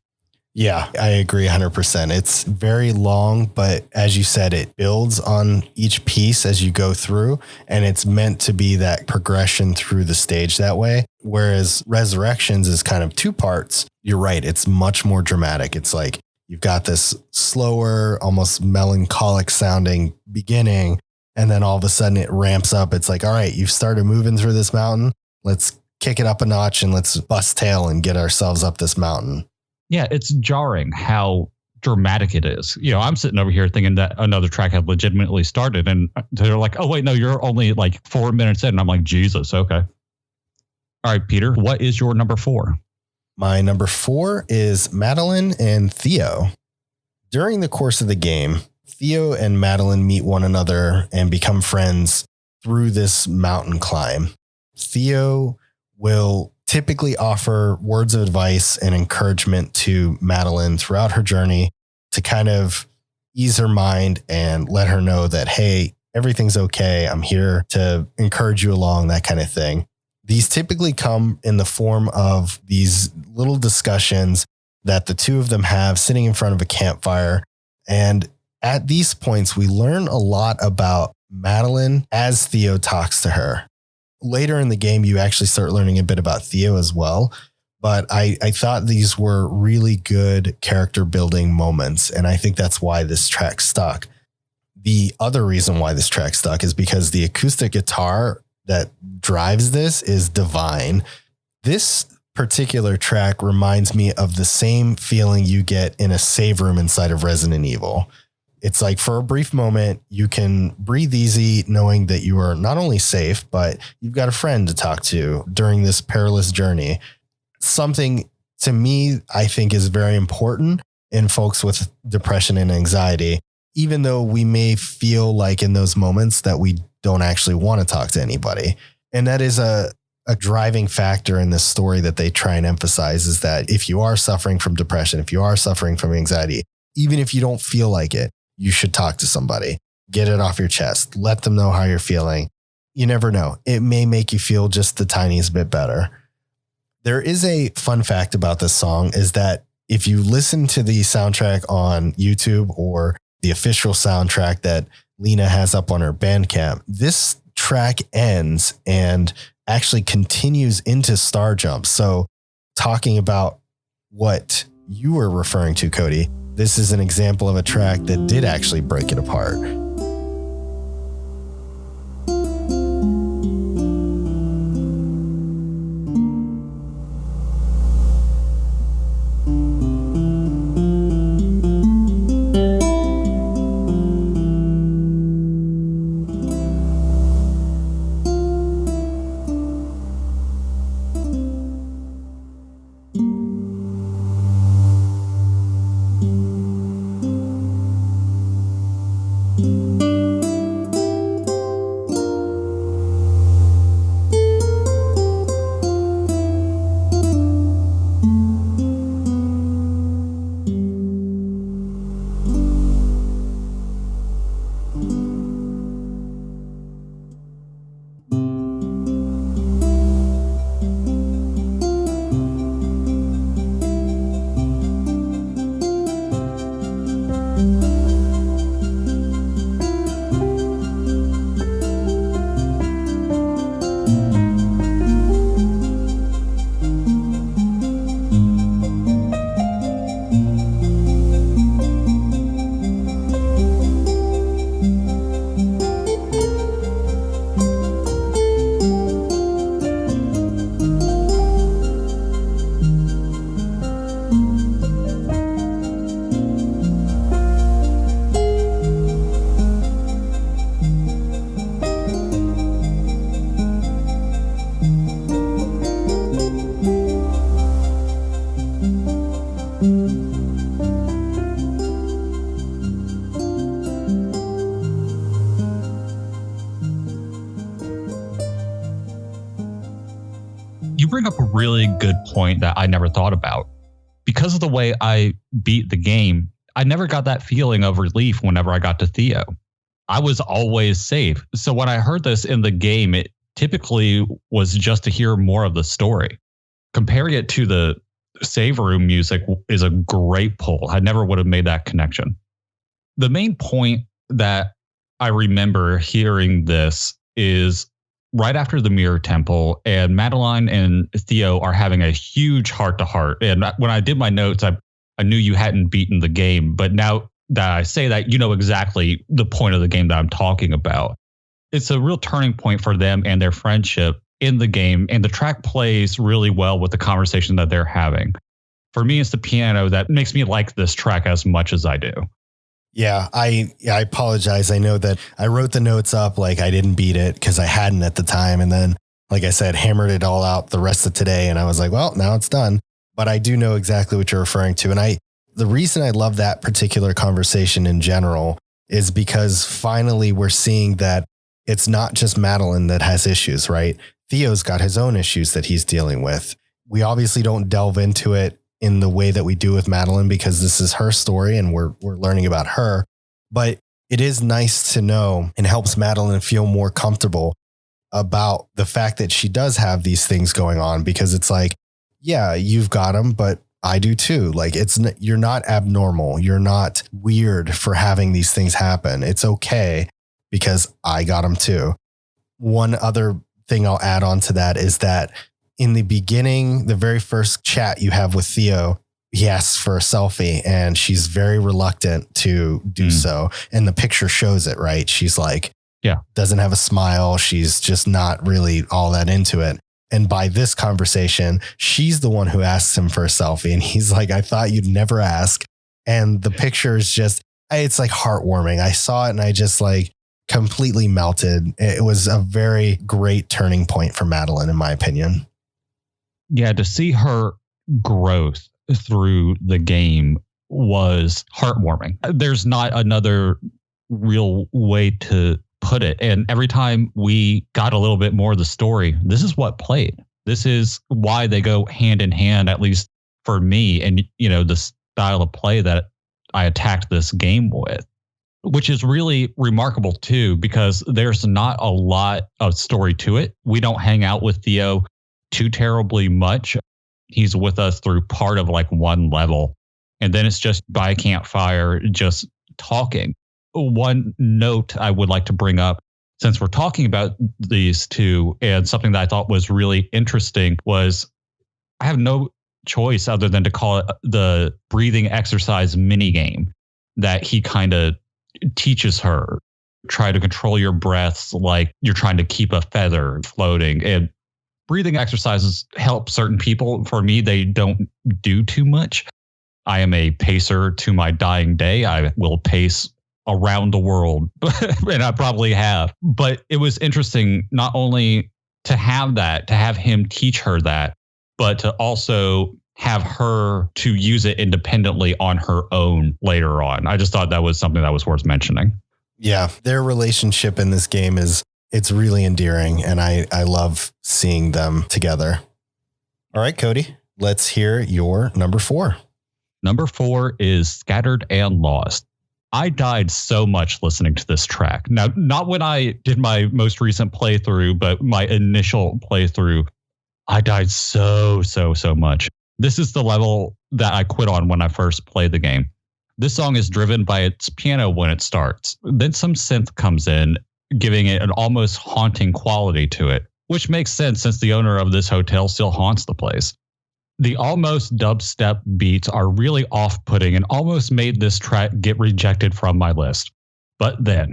[SPEAKER 1] Yeah, I agree 100%. It's very long, but as you said, it builds on each piece as you go through, and it's meant to be that progression through the stage that way. Whereas Resurrections is kind of 2 parts. You're right. It's much more dramatic. It's like you've got this slower, almost melancholic sounding beginning, and then all of a sudden it ramps up. It's like, all right, you've started moving through this mountain. Let's kick it up a notch and let's bust tail and get ourselves up this mountain.
[SPEAKER 2] Yeah, it's jarring how dramatic it is. I'm sitting over here thinking that another track had legitimately started, and they're like, oh, wait, no, you're only like 4 minutes in. And I'm like, Jesus, okay. All right, Peter, what is your number 4?
[SPEAKER 1] My number 4 is Madeline and Theo. During the course of the game, Theo and Madeline meet one another and become friends through this mountain climb. Theo will typically offer words of advice and encouragement to Madeline throughout her journey to kind of ease her mind and let her know that, hey, everything's okay. I'm here to encourage you along, that kind of thing. These typically come in the form of these little discussions that the 2 of them have sitting in front of a campfire. And at these points, we learn a lot about Madeline as Theo talks to her. Later in the game, you actually start learning a bit about Theo as well. But I thought these were really good character building moments. And I think that's why this track stuck. The other reason why this track stuck is because the acoustic guitar that drives this is divine. This particular track reminds me of the same feeling you get in a save room inside of Resident Evil. It's like for a brief moment, you can breathe easy knowing that you are not only safe, but you've got a friend to talk to during this perilous journey. Something to me, I think is very important in folks with depression and anxiety, even though we may feel like in those moments that we don't actually want to talk to anybody. And that is a driving factor in this story that they try and emphasize, is that if you are suffering from depression, if you are suffering from anxiety, even if you don't feel like it, you should talk to somebody, get it off your chest, let them know how you're feeling. You never know. It may make you feel just the tiniest bit better. There is a fun fact about this song, is that if you listen to the soundtrack on YouTube or the official soundtrack that Lena has up on her Bandcamp, this track ends and actually continues into Star Jump. So talking about what you were referring to, Cody, this is an example of a track that did actually break it apart.
[SPEAKER 2] bring up a really good point that I never thought about. Because of the way I beat the game, I never got that feeling of relief whenever I got to Theo. I was always safe. So when I heard this in the game, it typically was just to hear more of the story. Comparing it to the save room music is a great pull. I never would have made that connection. The main point that I remember hearing this is right after the Mirror Temple, and Madeline and Theo are having a huge heart-to-heart. And when I did my notes, I knew you hadn't beaten the game, but now that I say that, you know exactly the point of the game that I'm talking about. It's a real turning point for them and their friendship in the game, and the track plays really well with the conversation that they're having. For me, it's the piano that makes me like this track as much as I do.
[SPEAKER 1] Yeah, I apologize. I know that I wrote the notes up like I didn't beat it because I hadn't at the time. And then, like I said, hammered it all out the rest of today. And I was like, well, now it's done. But I do know exactly what you're referring to. And the reason I love that particular conversation in general is because finally we're seeing that it's not just Madeline that has issues, right? Theo's got his own issues that he's dealing with. We obviously don't delve into it in the way that we do with Madeline because this is her story and we're learning about her. But it is nice to know and helps Madeline feel more comfortable about the fact that she does have these things going on, because it's like, yeah, you've got them, but I do too. Like you're not abnormal. You're not weird for having these things happen. It's okay because I got them too. One other thing I'll add on to that is that in the beginning, the very first chat you have with Theo, he asks for a selfie and she's very reluctant to do so. And the picture shows it, right? She's like, doesn't have a smile. She's just not really all that into it. And by this conversation, she's the one who asks him for a selfie. And he's like, I thought you'd never ask. And the picture is just, it's like heartwarming. I saw it and I just like completely melted. It was a very great turning point for Madeline, in my opinion.
[SPEAKER 2] Yeah, to see her growth through the game was heartwarming. There's not another real way to put it. And every time we got a little bit more of the story, this is what played. This is why they go hand in hand, at least for me, and the style of play that I attacked this game with, which is really remarkable too, because there's not a lot of story to it. We don't hang out with Theo too terribly much. He's with us through part of like one level, and then it's just by a campfire, just talking. One note I would like to bring up, since we're talking about these two, and something that I thought was really interesting was I have no choice other than to call it the breathing exercise mini game that he kind of teaches her. Try to control your breaths like you're trying to keep a feather floating. And breathing exercises help certain people. For me, they don't do too much. I am a pacer to my dying day. I will pace around the world, and I probably have. But it was interesting not only to have that, to have him teach her that, but to also have her to use it independently on her own later on. I just thought that was something that was worth mentioning.
[SPEAKER 1] Yeah, their relationship in this game it's really endearing, and I love seeing them together. All right, Cody, let's hear your number 4.
[SPEAKER 2] Number 4 is Scattered and Lost. I died so much listening to this track. Now, not when I did my most recent playthrough, but my initial playthrough, I died so much. This is the level that I quit on when I first played the game. This song is driven by its piano when it starts. Then some synth comes in, giving it an almost haunting quality to it, which makes sense since the owner of this hotel still haunts the place. The almost dubstep beats are really off-putting and almost made this track get rejected from my list. But then,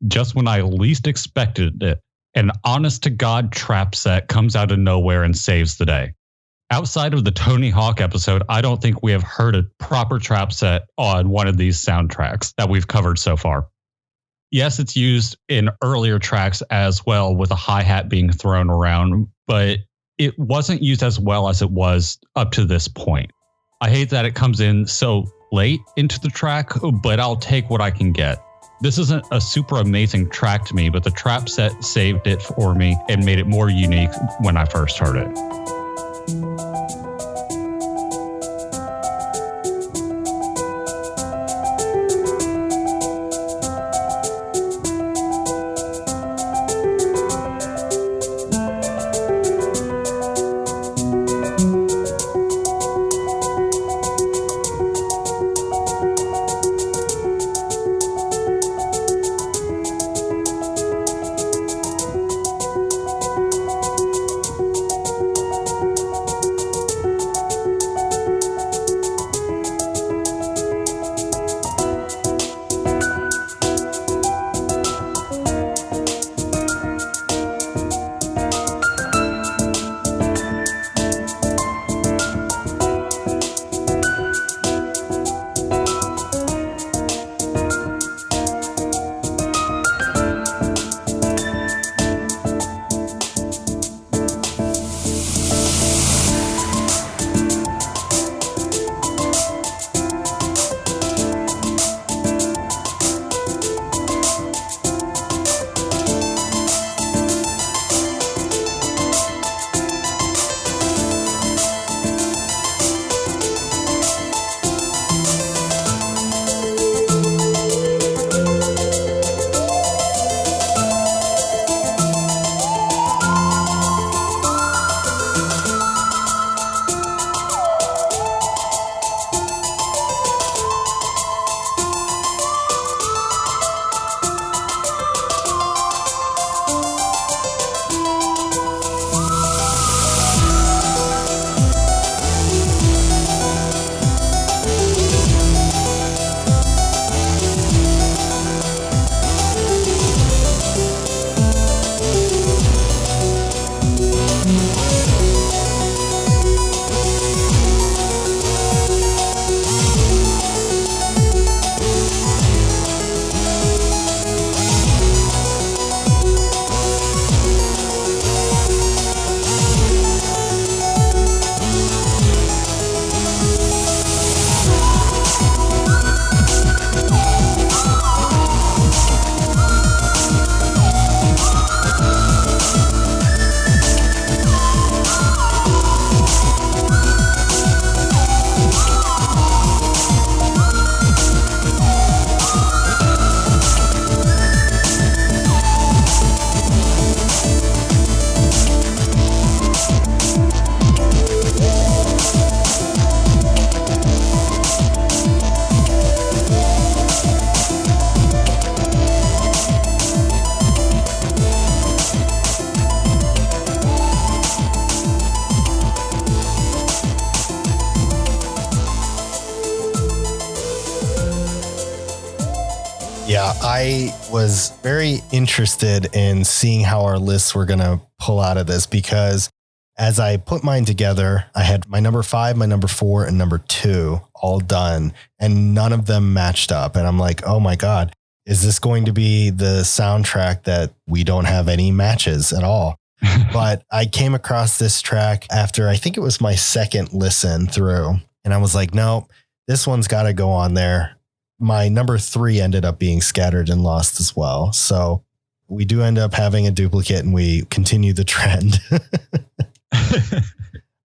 [SPEAKER 2] just when I least expected it, an honest-to-God trap set comes out of nowhere and saves the day. Outside of the Tony Hawk episode, I don't think we have heard a proper trap set on one of these soundtracks that we've covered so far. Yes, it's used in earlier tracks as well, with a hi-hat being thrown around, but it wasn't used as well as it was up to this point. I hate that it comes in so late into the track, but I'll take what I can get. This isn't a super amazing track to me, but the trap set saved it for me and made it more unique when I first heard it.
[SPEAKER 1] I was very interested in seeing how our lists were going to pull out of this, because as I put mine together, I had my number 5, my number 4, and number 2 all done, and none of them matched up. And I'm like, oh my God, is this going to be the soundtrack that we don't have any matches at all? But I came across this track after, I think it was my second listen through, and I was like, no, this one's got to go on there. My number 3 ended up being Scattered and Lost as well. So we do end up having a duplicate, and we continue the trend.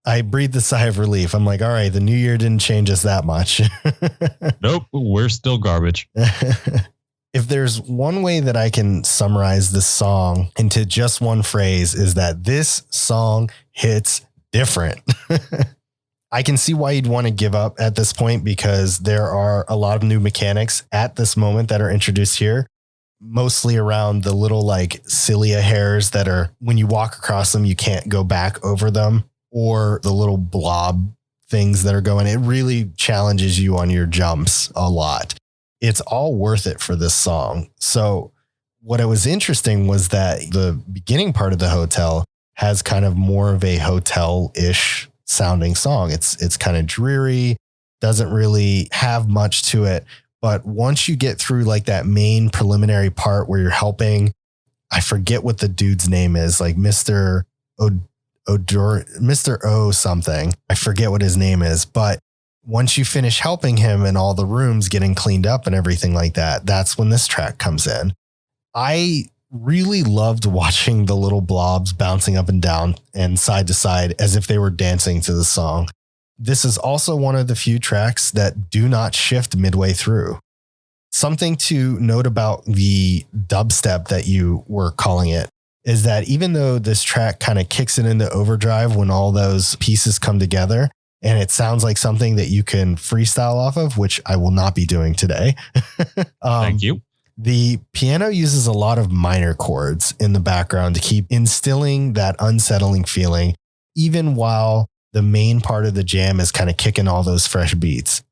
[SPEAKER 1] I breathed a sigh of relief. I'm like, all right, the new year didn't change us that much.
[SPEAKER 2] Nope, we're still garbage.
[SPEAKER 1] If there's one way that I can summarize this song into just one phrase, is that this song hits different. I can see why you'd want to give up at this point, because there are a lot of new mechanics at this moment that are introduced here, mostly around the little like cilia hairs that are, when you walk across them, you can't go back over them, or the little blob things that are going. It really challenges you on your jumps a lot. It's all worth it for this song. So what was interesting was that the beginning part of the hotel has kind of more of a hotel-ish sounding song. It's kind of dreary, doesn't really have much to it. But once you get through like that main preliminary part where you're helping, I forget what the dude's name is, like Mr. O something. I forget what his name is, but once you finish helping him and all the rooms getting cleaned up and everything like that, that's when this track comes in. I really loved watching the little blobs bouncing up and down and side to side as if they were dancing to the song. This is also one of the few tracks that do not shift midway through. Something to note about the dubstep that you were calling it is that even though this track kind of kicks it into overdrive when all those pieces come together, and it sounds like something that you can freestyle off of, which I will not be doing today.
[SPEAKER 2] Thank you.
[SPEAKER 1] The piano uses a lot of minor chords in the background to keep instilling that unsettling feeling, even while the main part of the jam is kind of kicking all those fresh beats.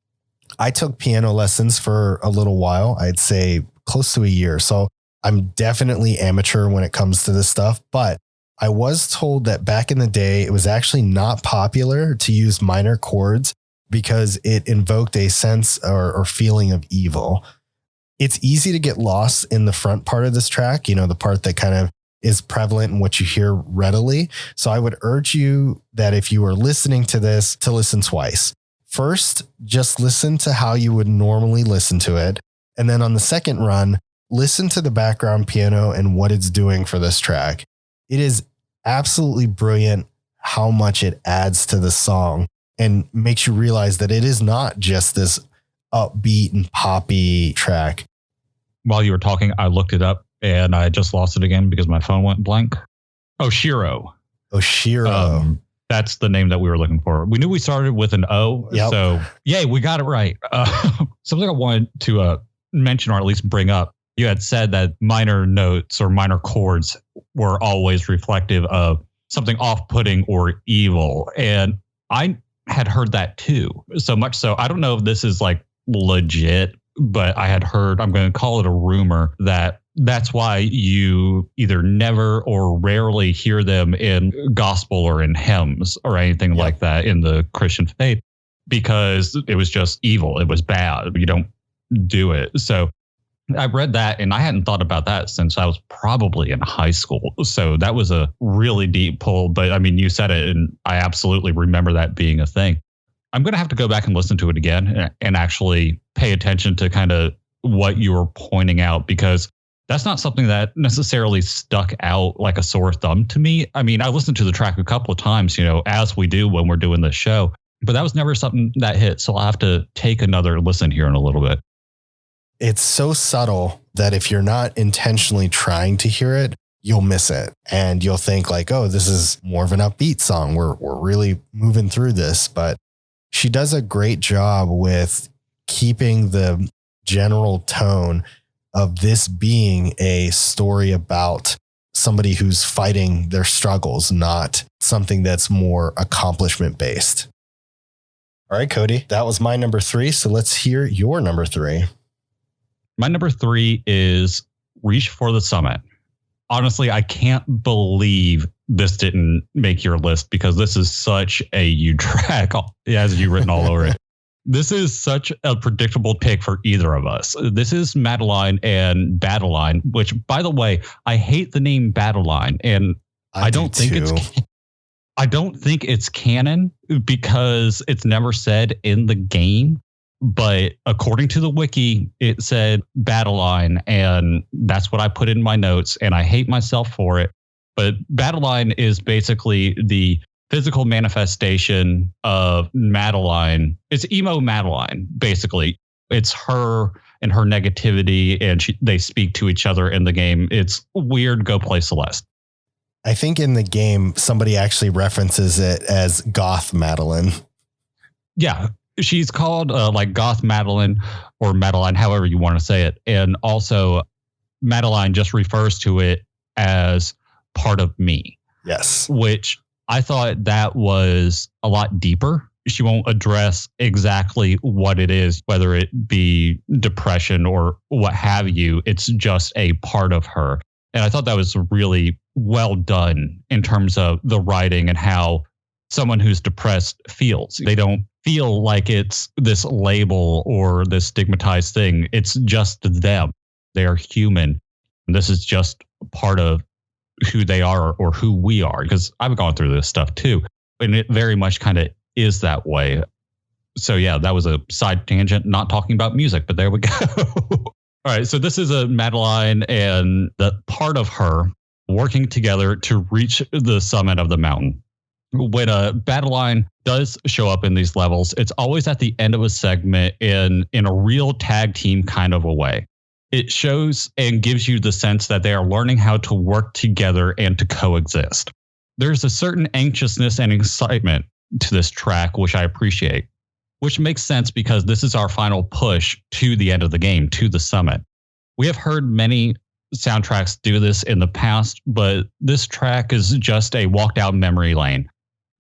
[SPEAKER 1] I took piano lessons for a little while. I'd say close to a year. So I'm definitely amateur when it comes to this stuff, but I was told that back in the day, it was actually not popular to use minor chords because it invoked a sense or feeling of evil. It's easy to get lost in the front part of this track, you know, the part that kind of is prevalent in what you hear readily. So I would urge you that if you are listening to this, to listen twice. First, just listen to how you would normally listen to it. And then on the second run, listen to the background piano and what it's doing for this track. It is absolutely brilliant how much it adds to the song and makes you realize that it is not just this upbeat and poppy track.
[SPEAKER 2] While you were talking, I looked it up and I just lost it again because my phone went blank. Oshiro. That's the name that we were looking for. We knew we started with an O. Yep. So yay, we got it right. Something I wanted to mention, or at least bring up. You had said that minor notes or minor chords were always reflective of something off-putting or evil. And I had heard that too. So much so, I don't know if this is like legit, but I had heard, I'm going to call it a rumor, that that's why you either never or rarely hear them in gospel or in hymns or anything like that in the Christian faith, because it was just evil. It was bad. You don't do it. So I read that and I hadn't thought about that since I was probably in high school. So that was a really deep pull. But I mean, you said it and I absolutely remember that being a thing. I'm going to have to go back and listen to it again and actually pay attention to kind of what you were pointing out, because that's not something that necessarily stuck out like a sore thumb to me. I mean, I listened to the track a couple of times, you know, as we do when we're doing this show, but that was never something that hit. So I'll have to take another listen here in a little bit.
[SPEAKER 1] It's so subtle that if you're not intentionally trying to hear it, you'll miss it. And you'll think like, oh, this is more of an upbeat song. We're really moving through this. But she does a great job with keeping the general tone of this being a story about somebody who's fighting their struggles, not something that's more accomplishment based. All right, Cody, that was my number 3. So let's hear your number 3.
[SPEAKER 2] My number 3 is Reach for the Summit. Honestly, I can't believe this didn't make your list because this is such a you track, as you written all over it. This is such a predictable pick for either of us. This is Madeline and Battleline, which, by the way, I hate the name Battleline, and I don't think it's canon because it's never said in the game. But according to the wiki, it said Battleline, and that's what I put in my notes, and I hate myself for it. But Battleline is basically the physical manifestation of Madeline. It's emo Madeline, basically. It's her and her negativity, and they speak to each other in the game. It's weird. Go play Celeste.
[SPEAKER 1] I think in the game, somebody actually references it as Goth Madeline.
[SPEAKER 2] Yeah. She's called like Goth Madeline or Madeline, however you want to say it. And also Madeline just refers to it as part of me.
[SPEAKER 1] Yes.
[SPEAKER 2] Which I thought that was a lot deeper. She won't address exactly what it is, whether it be depression or what have you. It's just a part of her. And I thought that was really well done in terms of the writing and how someone who's depressed feels. They don't feel like it's this label or this stigmatized thing. It's just them. They are human. And this is just part of who they are or who we are. Because I've gone through this stuff too. And it very much kind of is that way. So yeah, that was a side tangent, not talking about music, but there we go. All right. So this is a Madeline and the part of her working together to reach the summit of the mountain. When a Battleline does show up in these levels, it's always at the end of a segment in a real tag team kind of a way. It shows and gives you the sense that they are learning how to work together and to coexist. There's a certain anxiousness and excitement to this track, which I appreciate, which makes sense because this is our final push to the end of the game, to the summit. We have heard many soundtracks do this in the past, but this track is just a walk down memory lane.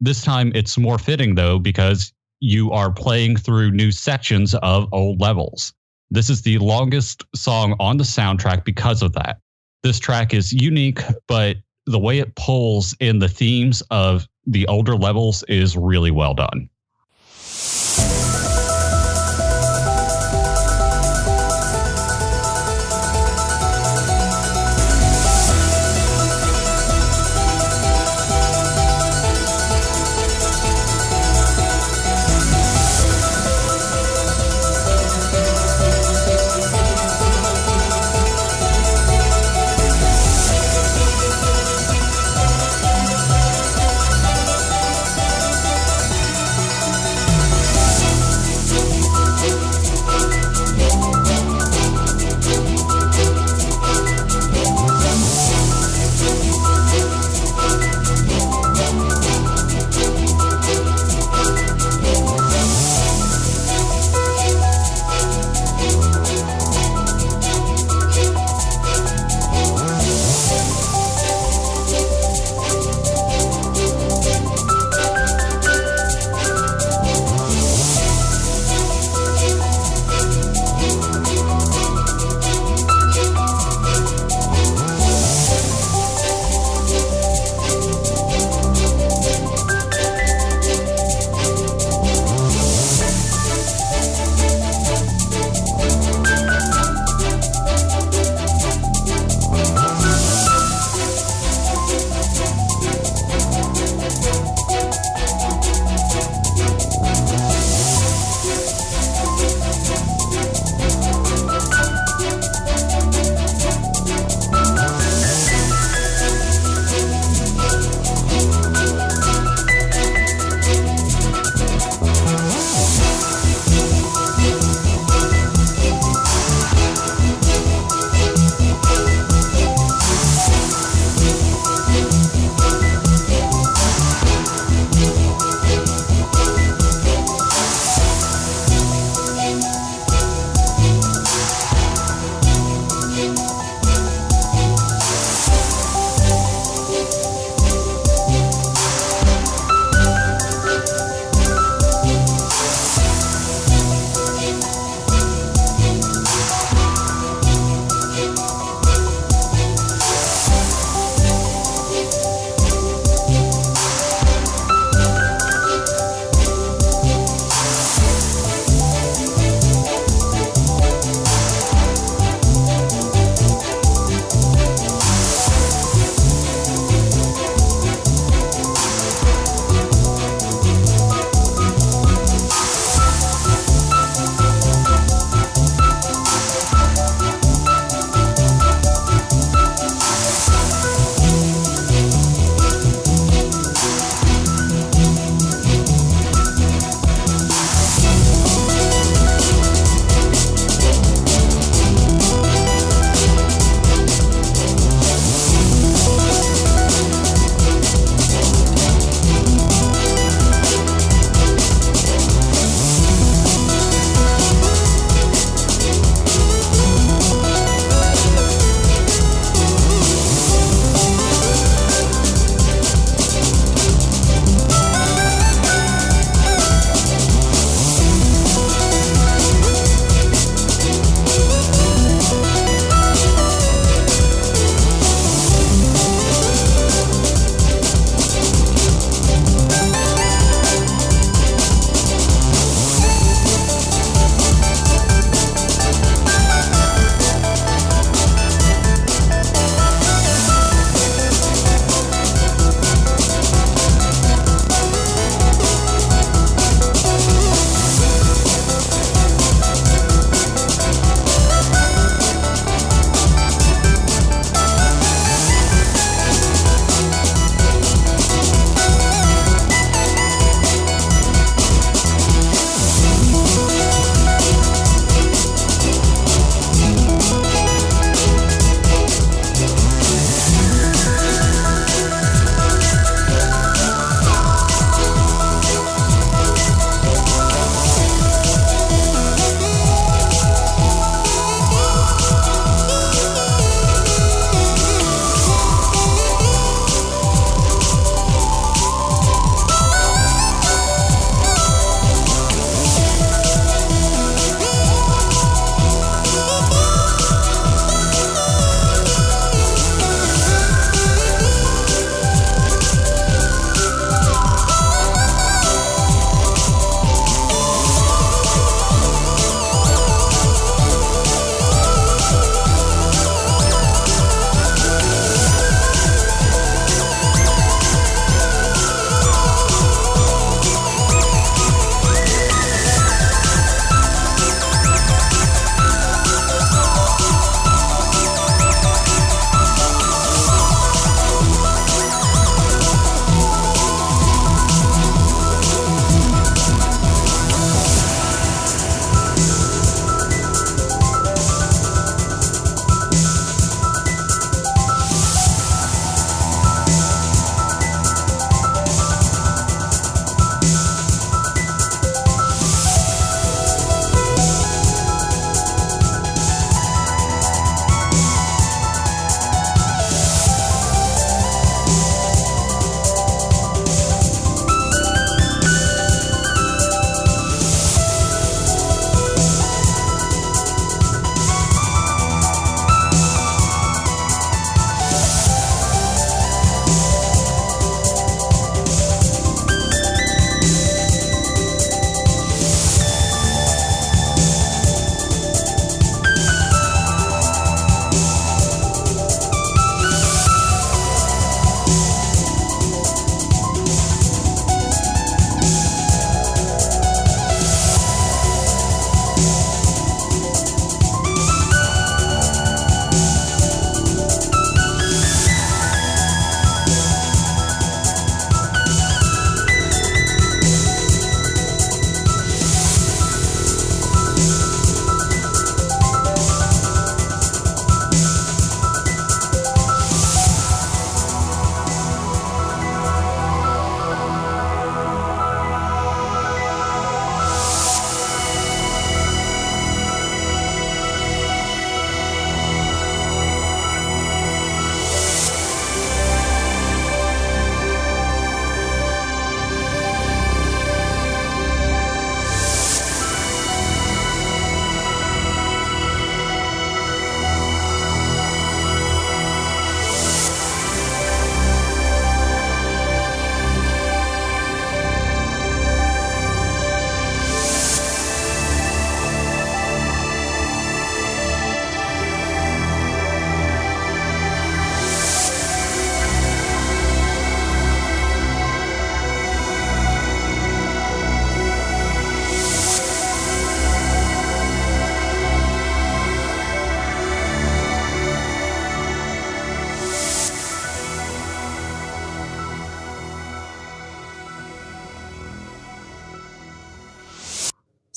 [SPEAKER 2] This time it's more fitting, though, because you are playing through new sections of old levels. This is the longest song on the soundtrack because of that. This track is unique, but the way it pulls in the themes of the older levels is really well done.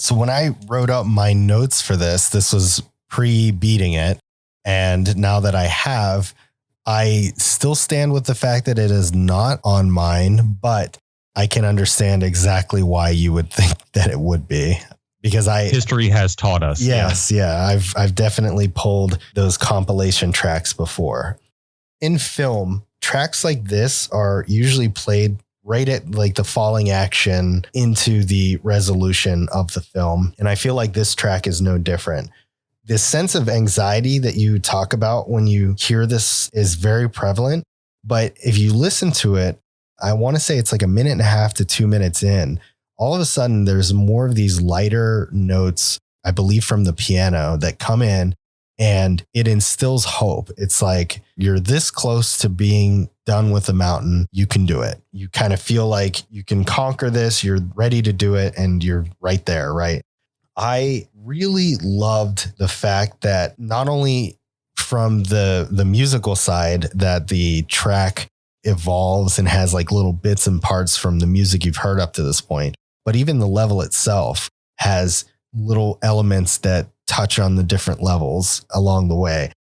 [SPEAKER 1] So when I wrote up my notes for this was pre-beating it. And now that I have, I still stand with the fact that it is not on mine, but I can understand exactly why you would think that it would be. Because
[SPEAKER 2] history has taught us.
[SPEAKER 1] Yes, yeah. I've definitely pulled those compilation tracks before. In film, tracks like this are usually played right at like the falling action into the resolution of the film. And I feel like this track is no different. This sense of anxiety that you talk about when you hear this is very prevalent. But if you listen to it, I want to say it's like a minute and a half to 2 minutes in. All of a sudden, there's more of these lighter notes, I believe, from the piano that come in, and it instills hope. It's like you're this close to being done with the mountain. You can do it. You kind of feel like you can conquer this. You're ready to do it, and you're right there, right? I really loved the fact that not only from the musical side that the track evolves and has like little bits and parts from the music you've heard up to this point, but even the level itself has little elements that touch on the different levels along the way.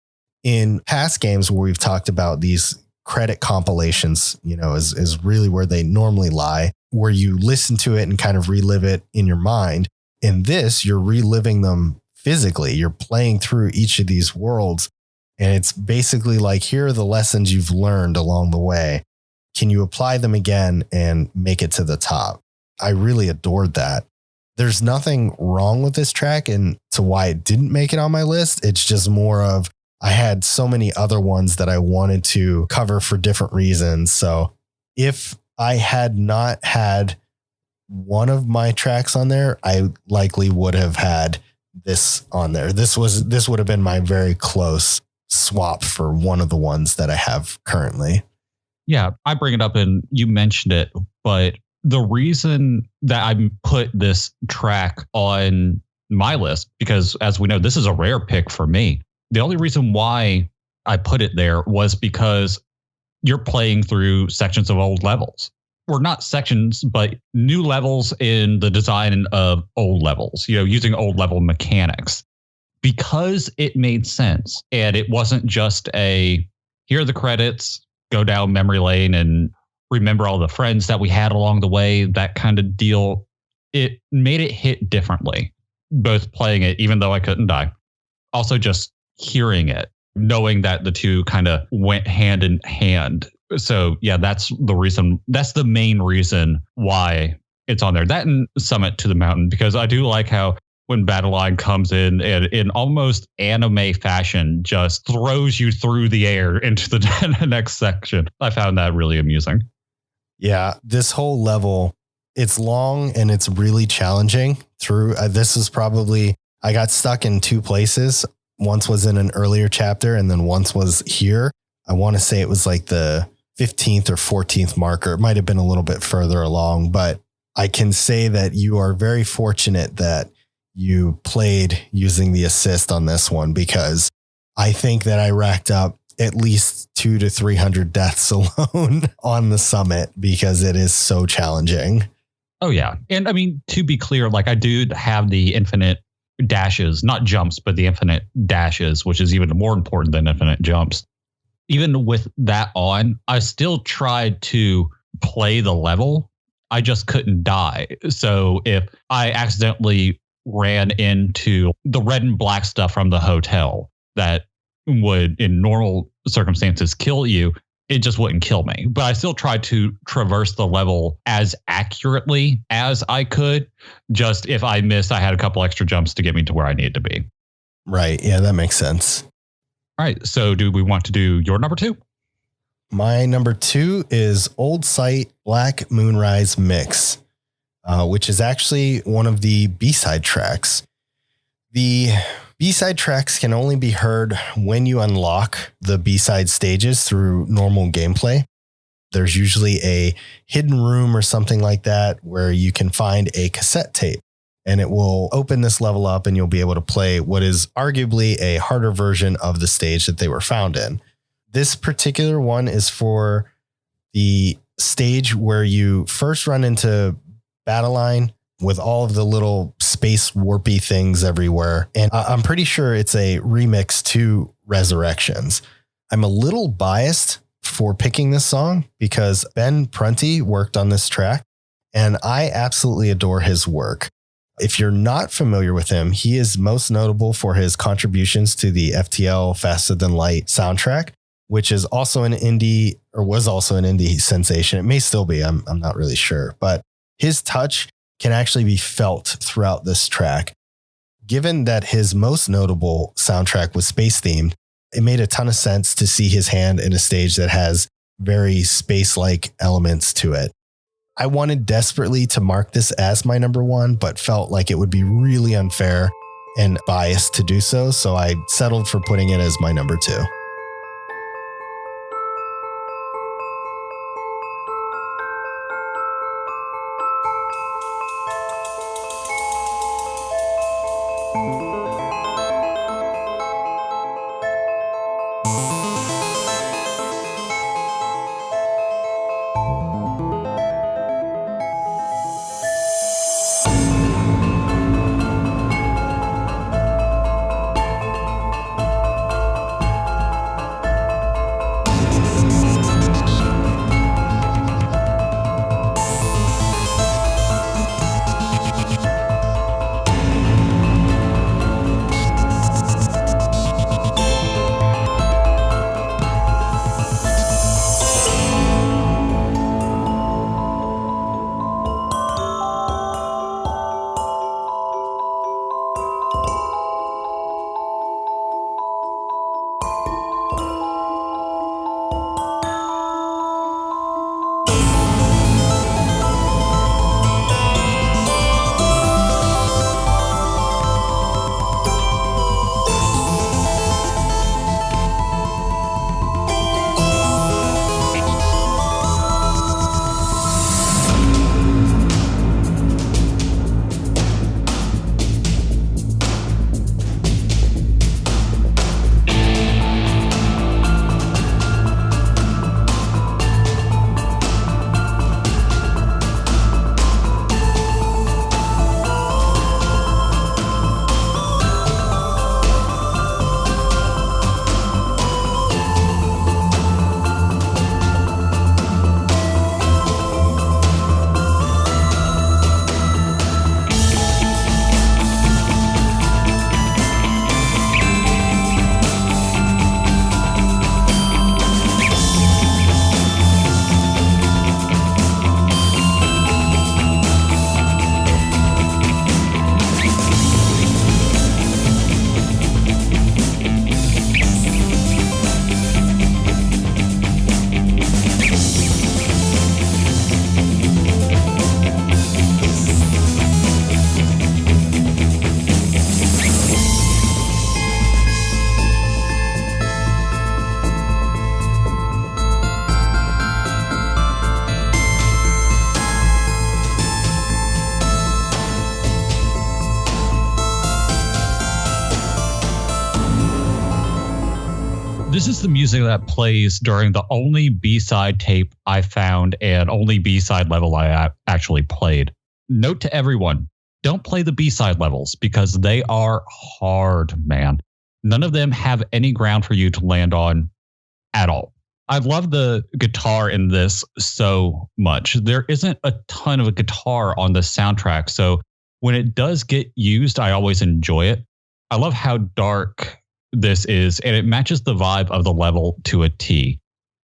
[SPEAKER 1] In past games where we've talked about these credit compilations, is really where they normally lie, where you listen to it and kind of relive it in your mind. In this, you're reliving them physically. You're playing through each of these worlds. And it's basically like, here are the lessons you've learned along the way. Can you apply them again and make it to the top? I really adored that. There's nothing wrong with this track and to why it didn't make it on my list. It's just more of, I had so many other ones that I wanted to cover for different reasons. So if I had not had one of my tracks on there, I likely would have had this on there. This would have been my very close swap for one of the ones that I have currently.
[SPEAKER 2] Yeah, I bring it up and you mentioned it, but the reason that I put this track on my list, because as we know, this is a rare pick for me. The only reason why I put it there was because you're playing through sections of old levels. Or not sections, but new levels in the design of old levels, using old level mechanics. Because it made sense. And it wasn't just here are the credits, go down memory lane and remember all the friends that we had along the way, that kind of deal. It made it hit differently, both playing it, even though I couldn't die. Also just hearing it, knowing that the two kind of went hand in hand. So yeah, that's the reason. That's the main reason why it's on there. That and Summit to the Mountain, because I do like how when Battle Line comes in and in almost anime fashion, just throws you through the air into the next section. I found that really amusing.
[SPEAKER 1] Yeah, this whole level, it's long and it's really challenging through. This is probably, I got stuck in two places. Once was in an earlier chapter and then once was here. I want to say it was like the 15th or 14th marker. It might have been a little bit further along, but I can say that you are very fortunate that you played using the assist on this one, because I think that I racked up at least 200 to 300 deaths alone on the summit because it is so challenging.
[SPEAKER 2] Oh yeah. And I mean, to be clear, like I do have the infinite dashes, not jumps, but the infinite dashes, which is even more important than infinite jumps. Even with that on, I still tried to play the level. I just couldn't die. So if I accidentally ran into the red and black stuff from the hotel that would, in normal circumstances, kill you, it just wouldn't kill me. But I still tried to traverse the level as accurately as I could. Just if I missed, I had a couple extra jumps to get me to where I needed to be.
[SPEAKER 1] Right. Yeah, that makes sense.
[SPEAKER 2] All right. So do we want to do your number two?
[SPEAKER 1] My number two is Old Sight Black Moonrise Mix, which is actually one of the B-side tracks. The B-side tracks can only be heard when you unlock the B-side stages through normal gameplay. There's usually a hidden room or something like that where you can find a cassette tape, and it will open this level up and you'll be able to play what is arguably a harder version of the stage that they were found in. This particular one is for the stage where you first run into Battle Line with all of the little space warpy things everywhere. And I'm pretty sure it's a remix to Resurrections. I'm a little biased for picking this song because Ben Prunty worked on this track and I absolutely adore his work. If you're not familiar with him, he is most notable for his contributions to the FTL Faster Than Light soundtrack, which is also an indie or was also an indie sensation. It may still be, I'm not really sure, but his touch can actually be felt throughout this track. Given that his most notable soundtrack was space themed, it made a ton of sense to see his hand in a stage that has very space-like elements to it. I wanted desperately to mark this as my number one, but felt like it would be really unfair and biased to do so. So I settled for putting it as my number two.
[SPEAKER 2] This is the music that plays during the only B-side tape I found and only B-side level I actually played. Note to everyone, don't play the B-side levels because they are hard, man. None of them have any ground for you to land on at all. I love the guitar in this so much. There isn't a ton of a guitar on the soundtrack, so when it does get used, I always enjoy it. I love how dark this is, and it matches the vibe of the level to a T.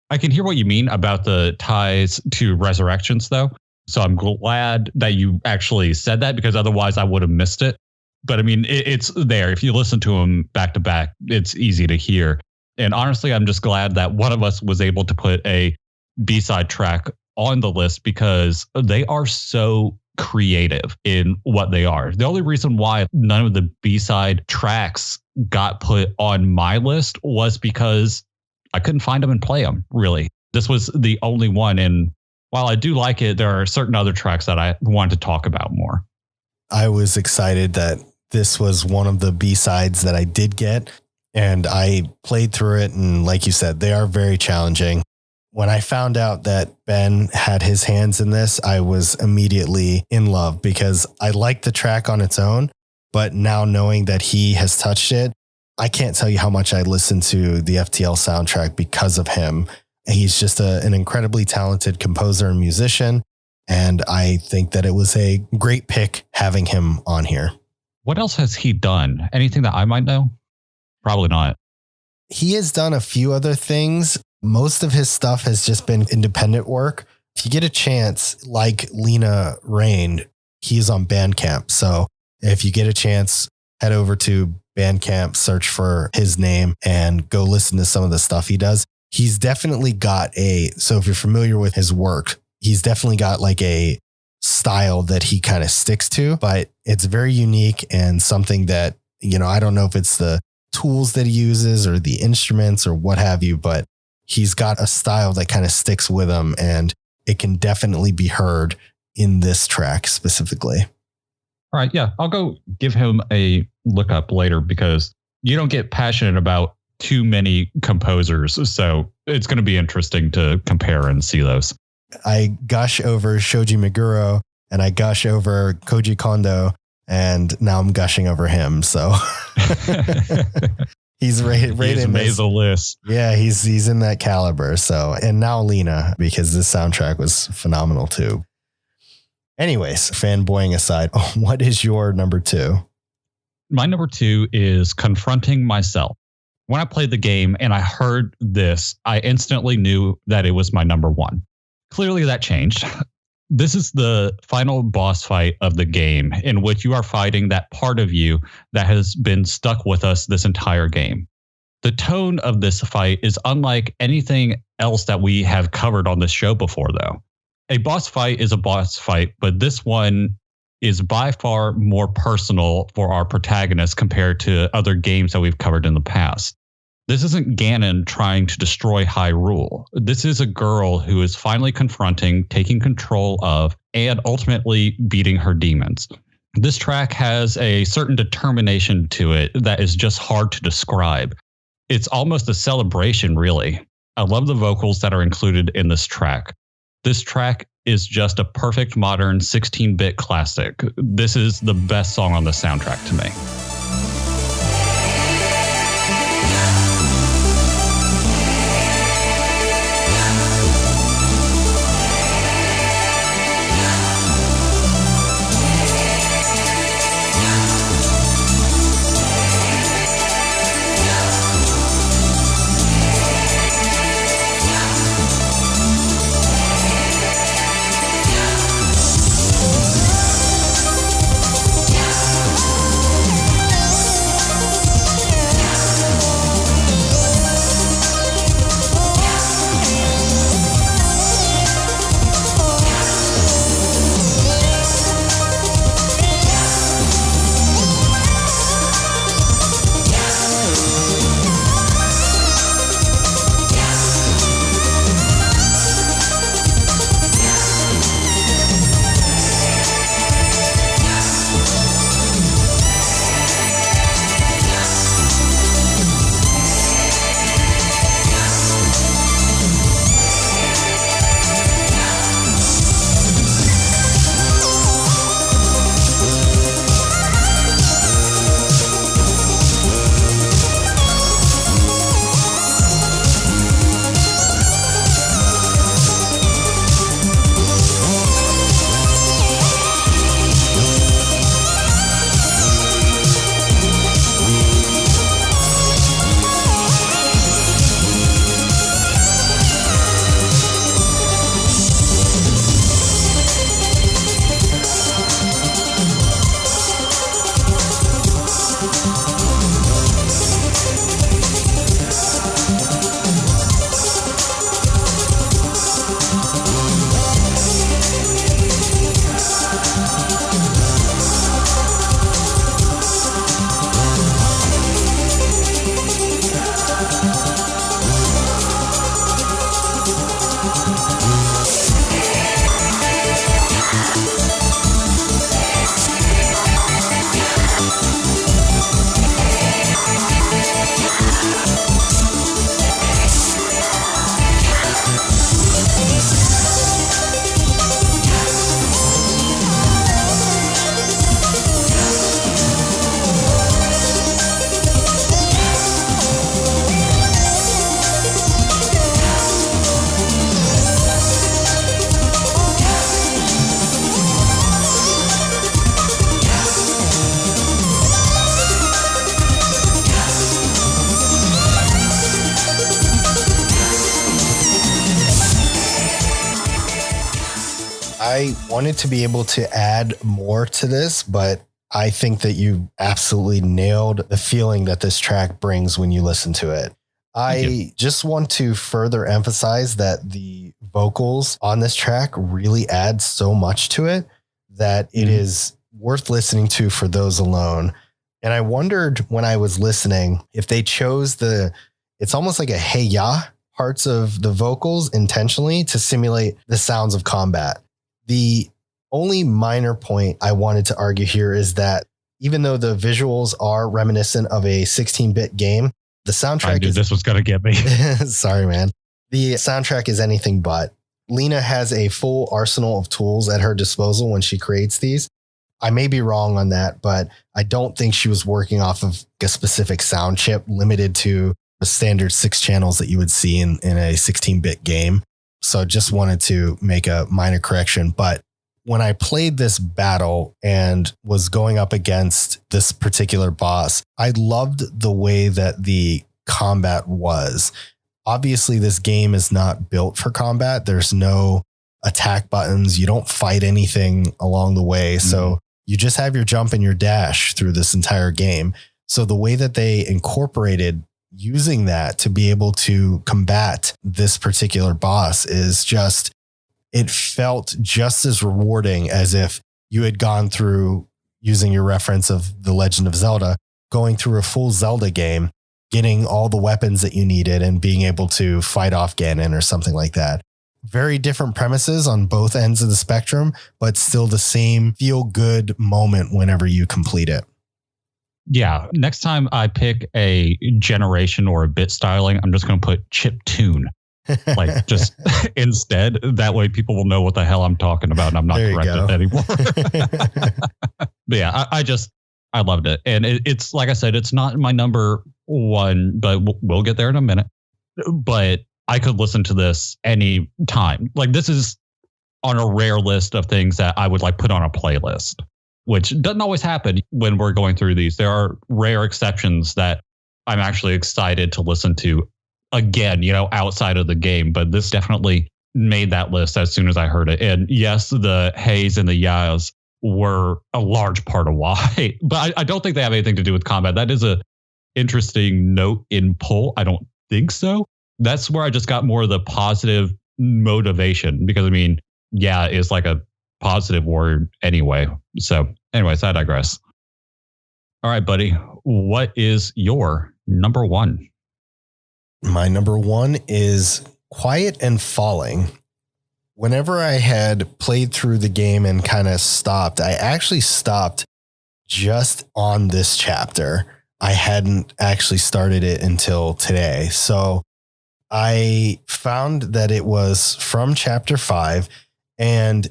[SPEAKER 2] I can hear what you mean about the ties to Resurrections, though. So I'm glad that you actually said that because otherwise I would have missed it. But I mean, it's there. If you listen to them back to back, it's easy to hear. And honestly, I'm just glad that one of us was able to put a B-side track on the list because they are so creative in what they are. The only reason why none of the B-side tracks got put on my list was because I couldn't find them and play them, really. This was the only one. And while I do like it, there are certain other tracks that I want to talk about more.
[SPEAKER 1] I was excited that this was one of the B-sides that I did get, and I played through it. And like you said, they are very challenging. When I found out that Ben had his hands in this, I was immediately in love because I liked the track on its own. But now knowing that he has touched it, I can't tell you how much I listened to the FTL soundtrack because of him. He's just an incredibly talented composer and musician. And I think that it was a great pick having him on here.
[SPEAKER 2] What else has he done? Anything that I might know? Probably not.
[SPEAKER 1] He has done a few other things. Most of his stuff has just been independent work. If you get a chance, like Lena Raine, he's on Bandcamp. So if you get a chance, head over to Bandcamp, search for his name and go listen to some of the stuff he does. He's definitely got so if you're familiar with his work, he's definitely got like a style that he kind of sticks to, but it's very unique and something that, I don't know if it's the tools that he uses or the instruments or what have you, but he's got a style that kind of sticks with him and it can definitely be heard in this track specifically.
[SPEAKER 2] All right. Yeah. I'll go give him a look up later because you don't get passionate about too many composers. So it's going to be interesting to compare and see those.
[SPEAKER 1] I gush over Shoji Meguro and I gush over Koji Kondo and now I'm gushing over him. So he's right
[SPEAKER 2] he's
[SPEAKER 1] in
[SPEAKER 2] made the list.
[SPEAKER 1] Yeah, he's in that caliber. So, and now Lena, because this soundtrack was phenomenal too. Anyways, fanboying aside, what is your number 2?
[SPEAKER 2] My number 2 is Confronting Myself. When I played the game and I heard this, I instantly knew that it was my number 1. Clearly that changed. This is the final boss fight of the game in which you are fighting that part of you that has been stuck with us this entire game. The tone of this fight is unlike anything else that we have covered on this show before, though. A boss fight is a boss fight, but this one is by far more personal for our protagonist compared to other games that we've covered in the past. This isn't Ganon trying to destroy Hyrule. This is a girl who is finally confronting, taking control of, and ultimately beating her demons. This track has a certain determination to it that is just hard to describe. It's almost a celebration, really. I love the vocals that are included in this track. This track is just a perfect modern 16-bit classic. This is the best song on the soundtrack to me.
[SPEAKER 1] I wanted to be able to add more to this, but I think that you absolutely nailed the feeling that this track brings when you listen to it. I just want to further emphasize that the vocals on this track really add so much to it that it is worth listening to for those alone. And I wondered when I was listening if they chose it's almost like a hey ya parts of the vocals intentionally to simulate the sounds of combat. The only minor point I wanted to argue here is that even though the visuals are reminiscent of a 16-bit game, the soundtrack
[SPEAKER 2] I knew this was going to get me.
[SPEAKER 1] Sorry, man. The soundtrack is anything but. Lena has a full arsenal of tools at her disposal when she creates these. I may be wrong on that, but I don't think she was working off of a specific sound chip limited to the standard 6 channels that you would see in a 16-bit game. So just wanted to make a minor correction. But when I played this battle and was going up against this particular boss, I loved the way that the combat was. Obviously, this game is not built for combat. There's no attack buttons. You don't fight anything along the way. So you just have your jump and your dash through this entire game. So the way that they incorporated using that to be able to combat this particular boss is just, it felt just as rewarding as if you had gone through, using your reference of The Legend of Zelda, going through a full Zelda game, getting all the weapons that you needed and being able to fight off Ganon or something like that. Very different premises on both ends of the spectrum, but still the same feel good moment whenever you complete it.
[SPEAKER 2] Yeah. Next time I pick a generation or a bit styling, I'm just going to put chip tune. Like just instead. That way people will know what the hell I'm talking about and I'm not corrected anymore. But yeah, I loved it. And it's like I said, it's not my number one, but we'll get there in a minute. But I could listen to this any time. Like this is on a rare list of things that I would like put on a playlist, which doesn't always happen when we're going through these. There are rare exceptions that I'm actually excited to listen to again, outside of the game. But this definitely made that list as soon as I heard it. And yes, the heys and the yas were a large part of why, but I don't think they have anything to do with combat. That is a interesting note in pull. I don't think so. That's where I just got more of the positive motivation because yeah, it's like a positive word anyway. So anyways, I digress. All right, buddy. What is your number one?
[SPEAKER 1] My number one is Quiet and Falling. Whenever I had played through the game and kind of stopped, I actually stopped just on this chapter. I hadn't actually started it until today. So I found that it was from chapter 5 and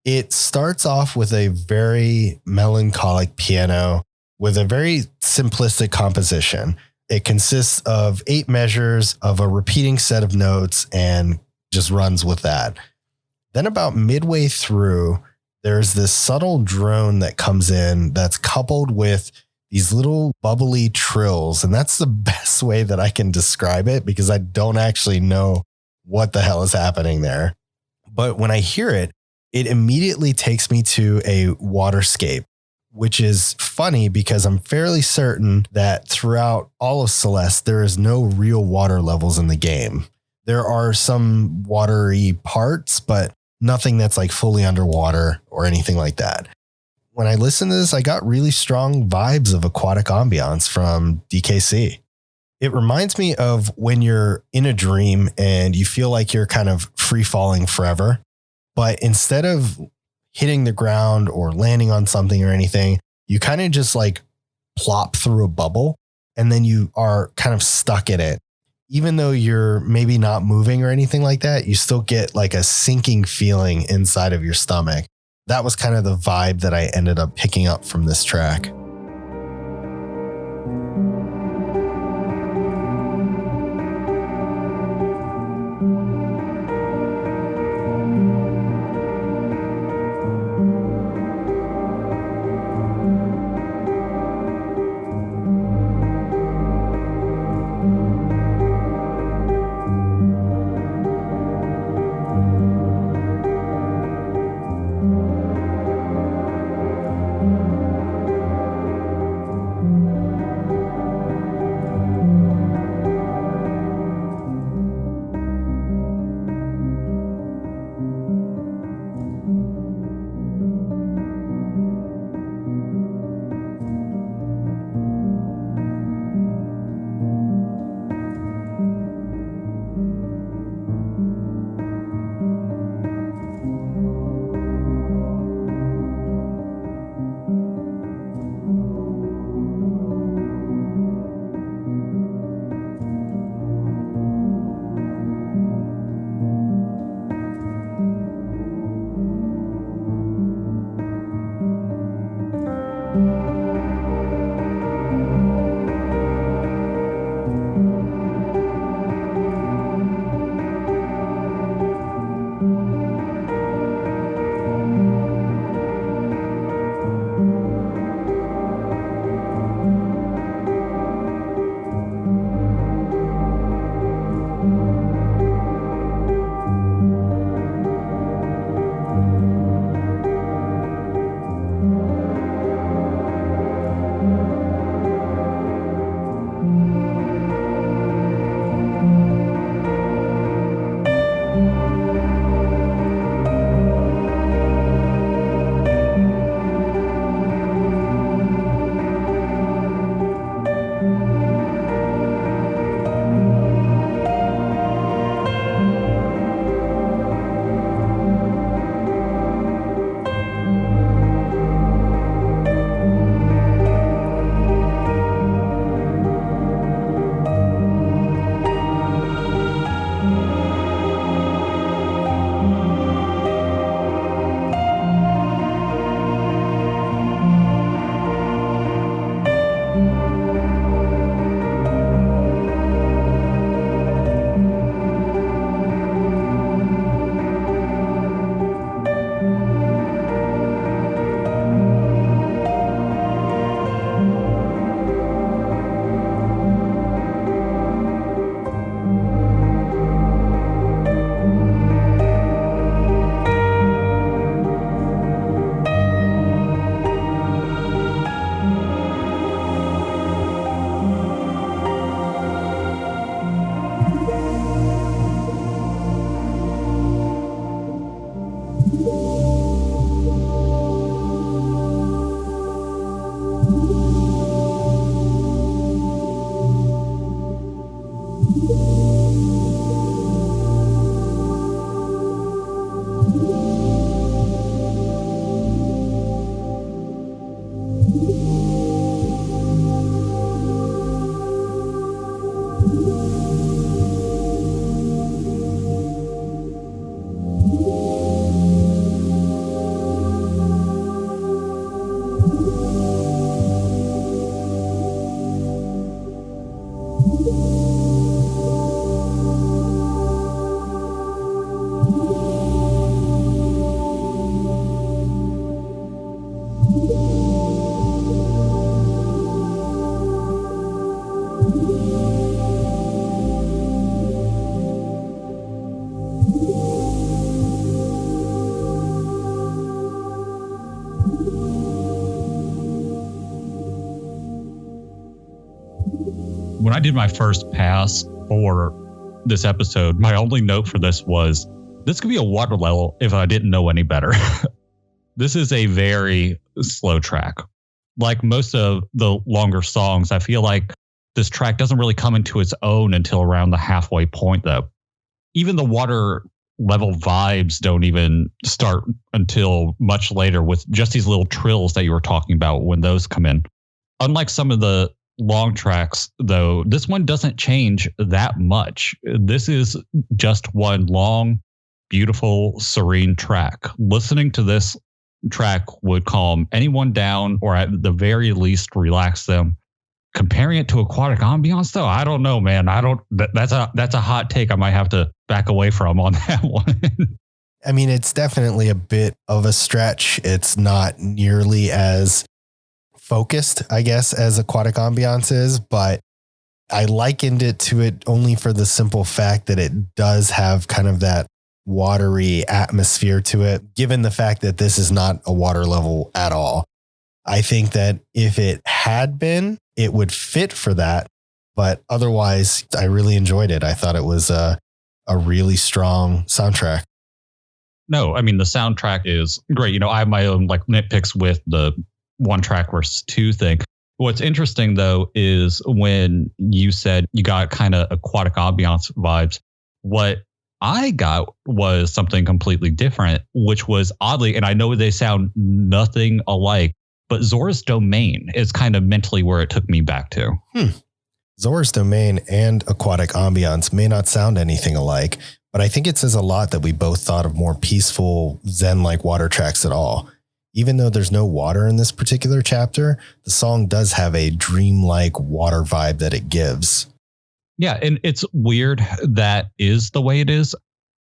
[SPEAKER 1] it starts off with a very melancholic piano with a very simplistic composition. It consists of 8 measures of a repeating set of notes and just runs with that. Then about midway through, there's this subtle drone that comes in that's coupled with these little bubbly trills. And that's the best way that I can describe it because I don't actually know what the hell is happening there. But when I hear it, it immediately takes me to a waterscape, which is funny because I'm fairly certain that throughout all of Celeste, there is no real water levels in the game. There are some watery parts, but nothing that's like fully underwater or anything like that. When I listened to this, I got really strong vibes of aquatic ambiance from DKC. It reminds me of when you're in a dream and you feel like you're kind of free falling forever, but instead of hitting the ground or landing on something or anything, you kind of just like plop through a bubble and then you are kind of stuck in it. Even though you're maybe not moving or anything like that, you still get like a sinking feeling inside of your stomach. That was kind of the vibe that I ended up picking up from this track.
[SPEAKER 2] When I did my first pass for this episode, my only note for this was, this could be a water level if I didn't know any better. This is a very slow track. Like most of the longer songs, I feel like this track doesn't really come into its own until around the halfway point, though. Even the water level vibes don't even start until much later, with just these little trills that you were talking about when those come in. Unlike some of the long tracks, though, this one doesn't change that much. This is just one long, beautiful, serene track. Listening to this track would calm anyone down, or at the very least relax them. Comparing it to aquatic ambiance, though, I don't know, man. That's a hot take I might have to back away from on that one.
[SPEAKER 1] I mean, it's definitely a bit of a stretch. It's not nearly as focused, I guess, as aquatic ambiance is, but I likened it to it only for the simple fact that it does have kind of that watery atmosphere to it, given the fact that this is not a water level at all. I think that if it had been, it would fit for that. But otherwise, I really enjoyed it. I thought it was a really strong soundtrack.
[SPEAKER 2] No, I mean, the soundtrack is great. You know, I have my own like nitpicks with the one track versus two thing. What's interesting, though, is when you said you got kind of aquatic ambiance vibes, what I got was something completely different, which was oddly, and I know they sound nothing alike, but Zora's Domain is kind of mentally where it took me back to.
[SPEAKER 1] Zora's Domain and aquatic ambiance may not sound anything alike, but I think it says a lot that we both thought of more peaceful, zen-like water tracks at all. Even though there's no water in this particular chapter, the song does have a dreamlike water vibe that it gives.
[SPEAKER 2] Yeah, and it's weird that is the way it is.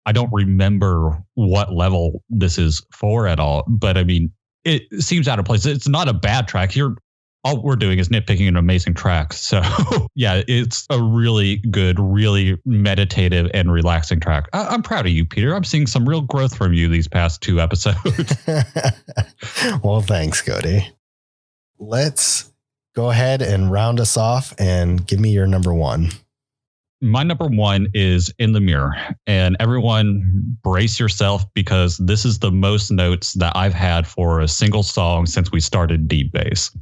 [SPEAKER 2] I don't remember what level this is for at all, but I mean, it seems out of place. It's not a bad track. All we're doing is nitpicking an amazing track. So yeah, it's a really good, really meditative and relaxing track. I'm proud of you, Peter. I'm seeing some real growth from you these past 2 episodes.
[SPEAKER 1] Well, thanks, Cody. Let's go ahead and round us off and give me your number 1.
[SPEAKER 2] My number 1 is In the Mirror, and everyone brace yourself because this is the most notes that I've had for a single song since we started Deep Bass.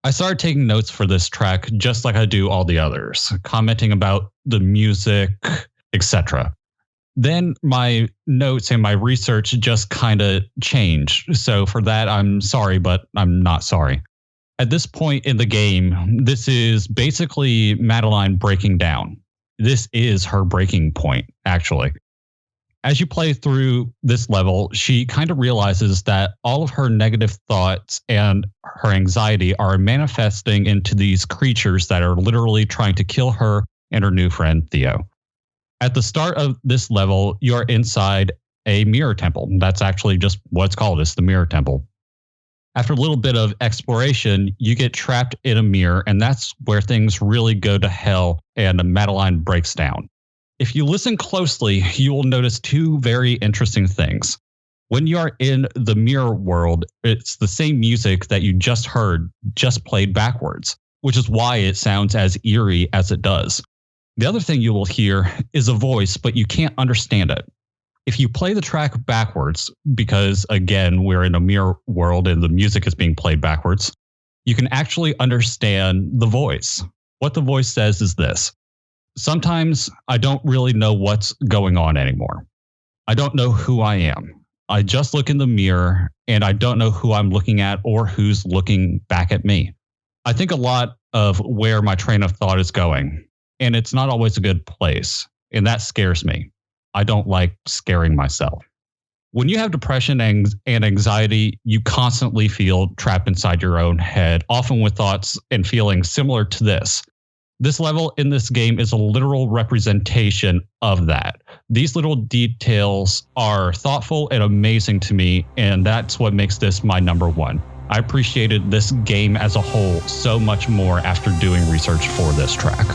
[SPEAKER 2] I started taking notes for this track just like I do all the others, commenting about the music, etc. Then my notes and my research just kind of changed. So for that, I'm sorry, but I'm not sorry. At this point in the game, this is basically Madeline breaking down. This is her breaking point, actually. As you play through this level, she kind of realizes that all of her negative thoughts and her anxiety are manifesting into these creatures that are literally trying to kill her and her new friend, Theo. At the start of this level, you're inside a mirror temple. That's actually just what it's called. It's the mirror temple. After a little bit of exploration, you get trapped in a mirror, and that's where things really go to hell and Madeline breaks down. If you listen closely, you will notice 2 very interesting things. When you are in the mirror world, it's the same music that you just heard, just played backwards, which is why it sounds as eerie as it does. The other thing you will hear is a voice, but you can't understand it. If you play the track backwards, because again, we're in a mirror world and the music is being played backwards, you can actually understand the voice. What the voice says is this: sometimes I don't really know what's going on anymore. I don't know who I am. I just look in the mirror and I don't know who I'm looking at or who's looking back at me. I think a lot of where my train of thought is going, and it's not always a good place, and that scares me. I don't like scaring myself. When you have depression and anxiety, you constantly feel trapped inside your own head, often with thoughts and feelings similar to this. This level in this game is a literal representation of that. These little details are thoughtful and amazing to me, and that's what makes this my number 1. I appreciated this game as a whole so much more after doing research for this track.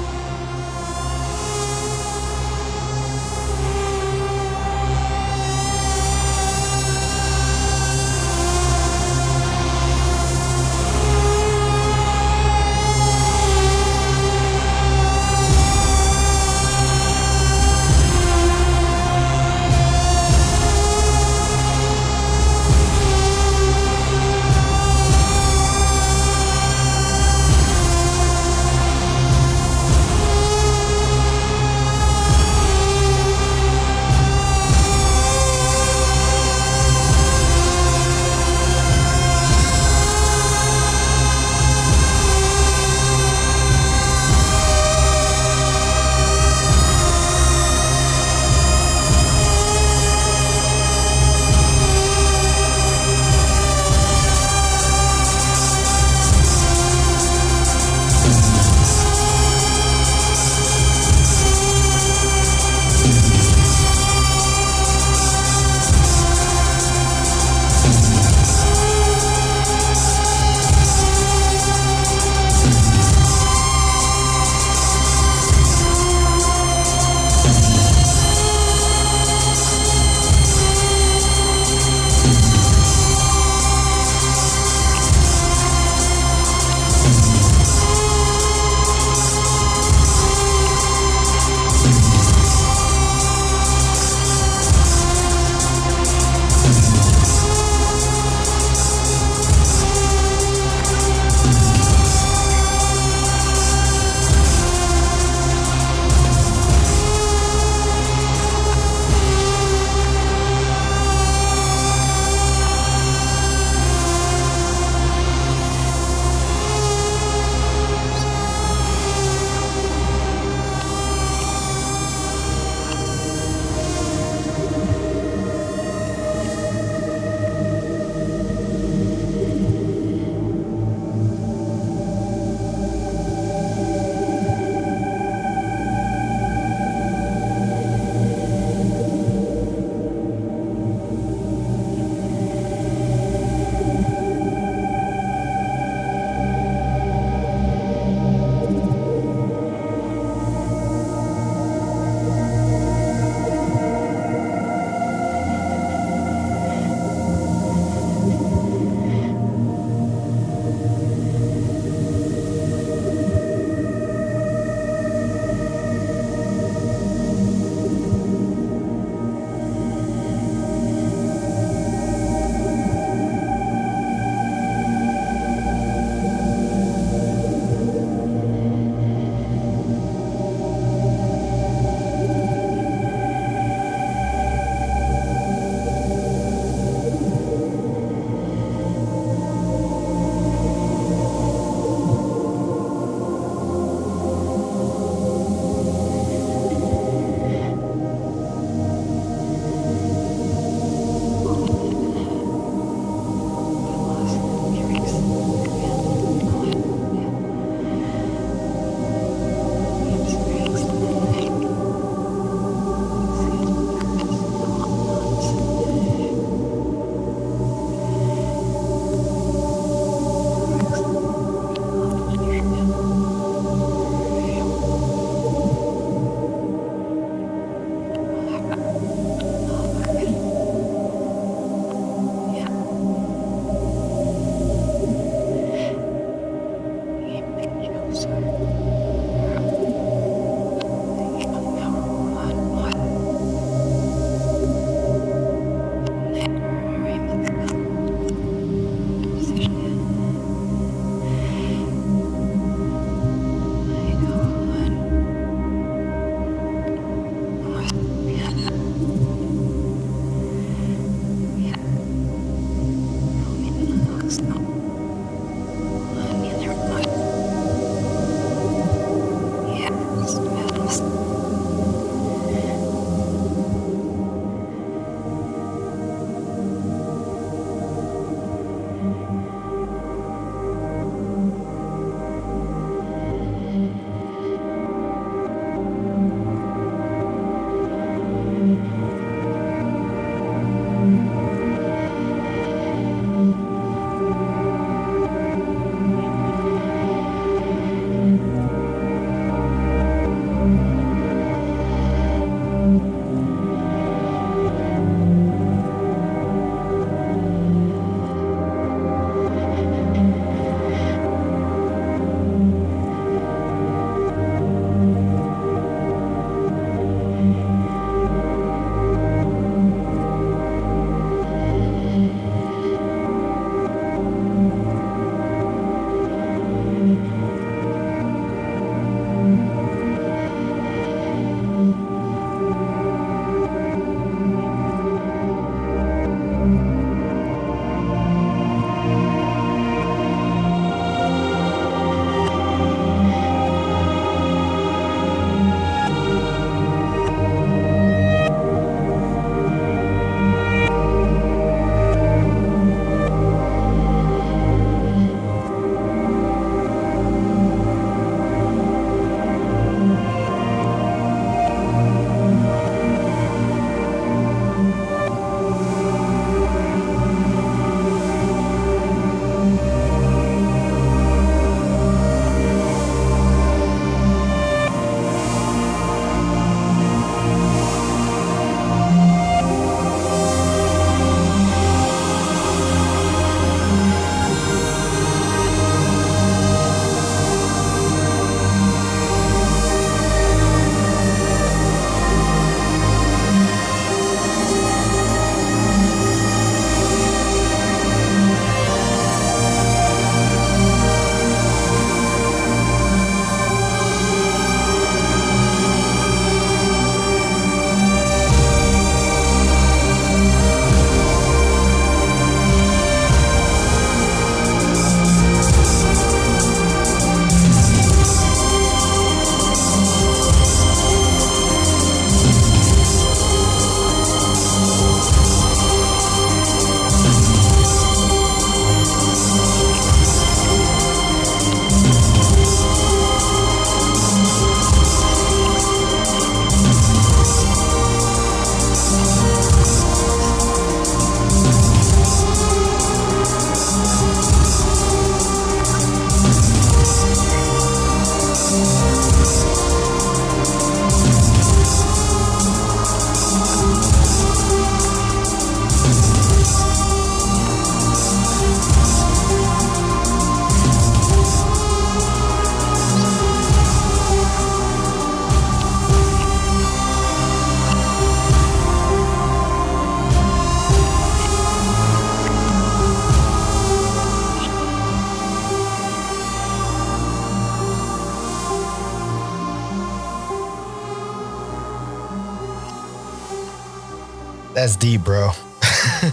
[SPEAKER 1] That's deep, bro.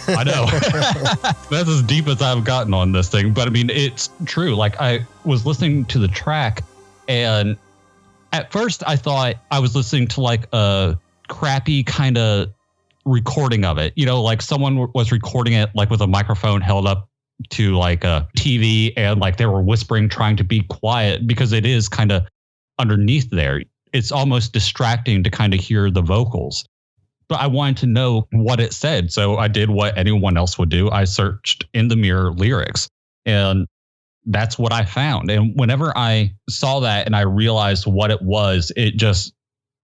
[SPEAKER 2] I know. That's as deep as I've gotten on this thing. But I mean, it's true. Like, I was listening to the track, and at first I thought I was listening to like a crappy kind of recording of it. You know, like someone was recording it like with a microphone held up to like a TV, and like they were whispering, trying to be quiet, because it is kind of underneath there. It's almost distracting to kind of hear the vocals. But I wanted to know what it said. So I did what anyone else would do. I searched in the mirror lyrics, and that's what I found. And whenever I saw that and I realized what it was, it just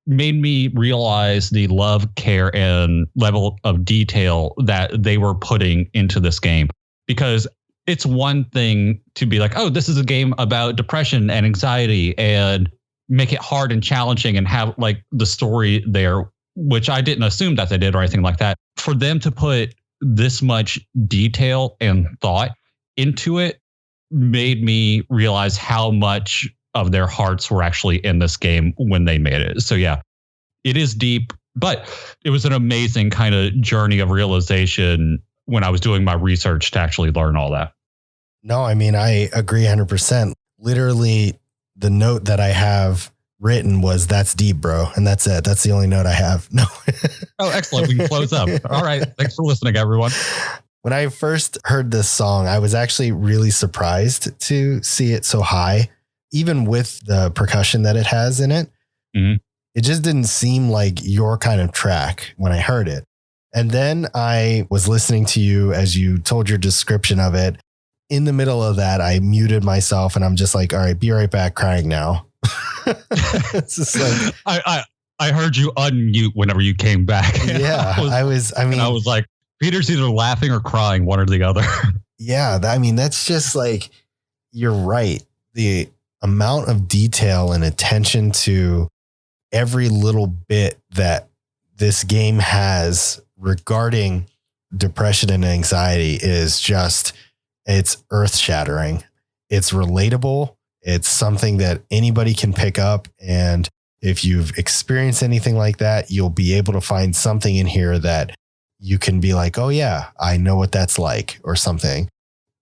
[SPEAKER 2] made me realize the love, care, and level of detail that they were putting into this game. Because it's one thing to be like, oh, this is a game about depression and anxiety, and make it hard and challenging and have like the story there, which I didn't assume that they did or anything like that. For them to put this much detail and thought into it made me realize how much of their hearts were actually in this game when they made it. So yeah, it is deep, but it was an amazing kind of journey of realization when I was doing my research to actually learn all that.
[SPEAKER 1] No, I mean, I agree 100%. Literally, the note that I have written was, that's deep, bro. And that's it. That's the only note I have. No.
[SPEAKER 2] Oh, excellent. We can close up. All right. Thanks for listening, everyone.
[SPEAKER 1] When I first heard this song, I was actually really surprised to see it so high, even with the percussion that it has in it. Mm-hmm. It just didn't seem like your kind of track when I heard it. And then I was listening to you as you told your description of it. In the middle of that, I muted myself and I'm just like, all right, be right back, crying now. It's just like,
[SPEAKER 2] I heard you unmute whenever you came back.
[SPEAKER 1] Yeah, I was
[SPEAKER 2] like, Peter's either laughing or crying, one or the other.
[SPEAKER 1] Yeah, I mean, that's just like, you're right. The amount of detail and attention to every little bit that this game has regarding depression and anxiety is just, it's earth shattering. It's relatable. It's something that anybody can pick up. And if you've experienced anything like that, you'll be able to find something in here that you can be like, oh yeah, I know what that's like, or something.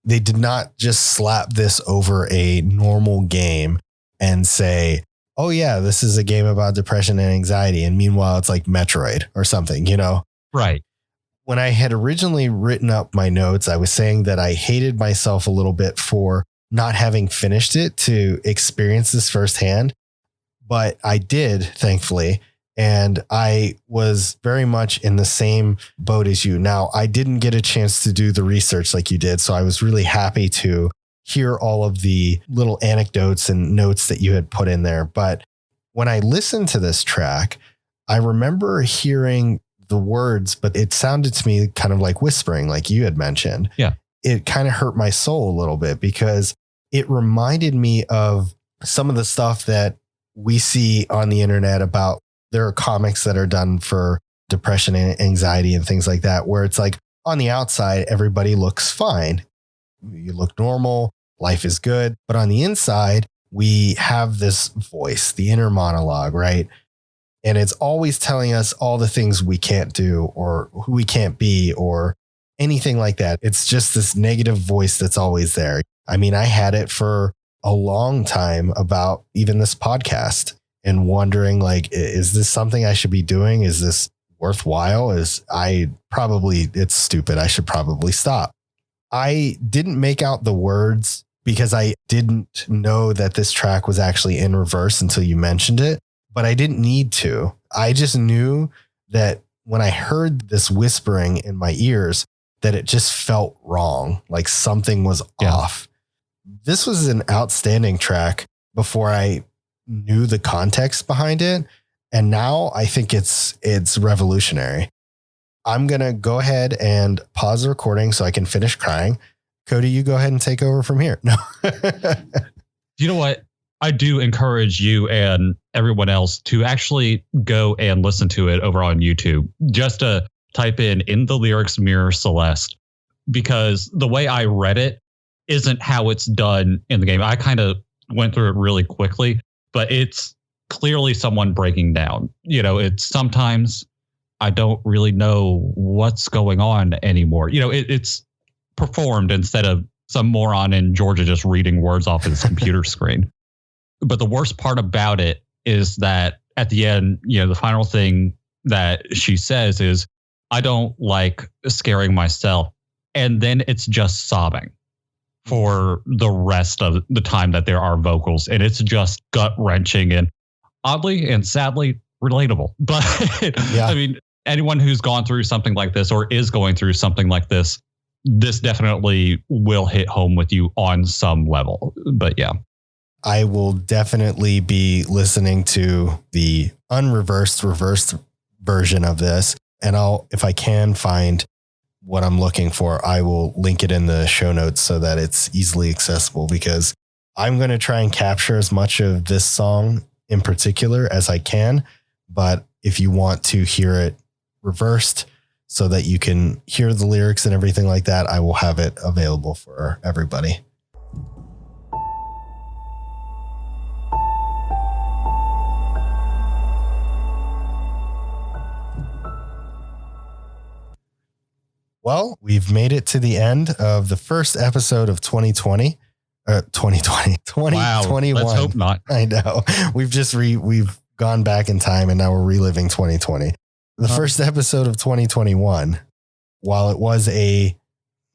[SPEAKER 1] They did not just slap this over a normal game and say, oh yeah, this is a game about depression and anxiety. And meanwhile, it's like Metroid or something, you know?
[SPEAKER 2] Right.
[SPEAKER 1] When I had originally written up my notes, I was saying that I hated myself a little bit for not having finished it to experience this firsthand, but I did, thankfully. And I was very much in the same boat as you. Now, I didn't get a chance to do the research like you did, so I was really happy to hear all of the little anecdotes and notes that you had put in there. But when I listened to this track, I remember hearing the words, but it sounded to me kind of like whispering, like you had mentioned.
[SPEAKER 2] Yeah.
[SPEAKER 1] It kind of hurt my soul a little bit because it reminded me of some of the stuff that we see on the internet about, there are comics that are done for depression and anxiety and things like that, where it's like on the outside, everybody looks fine. You look normal. Life is good. But on the inside, we have this voice, the inner monologue, right? And it's always telling us all the things we can't do or who we can't be or anything like that. It's just this negative voice that's always there. I mean, I had it for a long time about even this podcast and wondering, like, is this something I should be doing? Is this worthwhile? It's stupid. I should probably stop. I didn't make out the words because I didn't know that this track was actually in reverse until you mentioned it, but I didn't need to. I just knew that when I heard this whispering in my ears, that it just felt wrong, like something was off. This was an outstanding track before I knew the context behind it. And now I think it's revolutionary. I'm going to go ahead and pause the recording so I can finish crying. Cody, you go ahead and take over from here. No.
[SPEAKER 2] You know what? I do encourage you and everyone else to actually go and listen to it over on YouTube. Just to type in the lyrics mirror Celeste, because the way I read it isn't how it's done in the game. I kind of went through it really quickly, but it's clearly someone breaking down. You know, it's sometimes I don't really know what's going on anymore. It's performed instead of some moron in Georgia just reading words off his computer screen. But the worst part about it is that at the end, the final thing that she says is, I don't like scaring myself. And then it's just sobbing for the rest of the time that there are vocals. And it's just gut wrenching and oddly and sadly relatable. But yeah. I mean, anyone who's gone through something like this or is going through something like this definitely will hit home with you on some level. But yeah.
[SPEAKER 1] I will definitely be listening to the reversed version of this. And if I can find what I'm looking for, I will link it in the show notes so that it's easily accessible, because I'm going to try and capture as much of this song in particular as I can. But if you want to hear it reversed so that you can hear the lyrics and everything like that, I will have it available for everybody. Well, we've made it to the end of the first episode of 2020. 2021.
[SPEAKER 2] Wow, let's hope not.
[SPEAKER 1] I know. We've gone back in time and now we're reliving 2020. The first episode of 2021, while it was a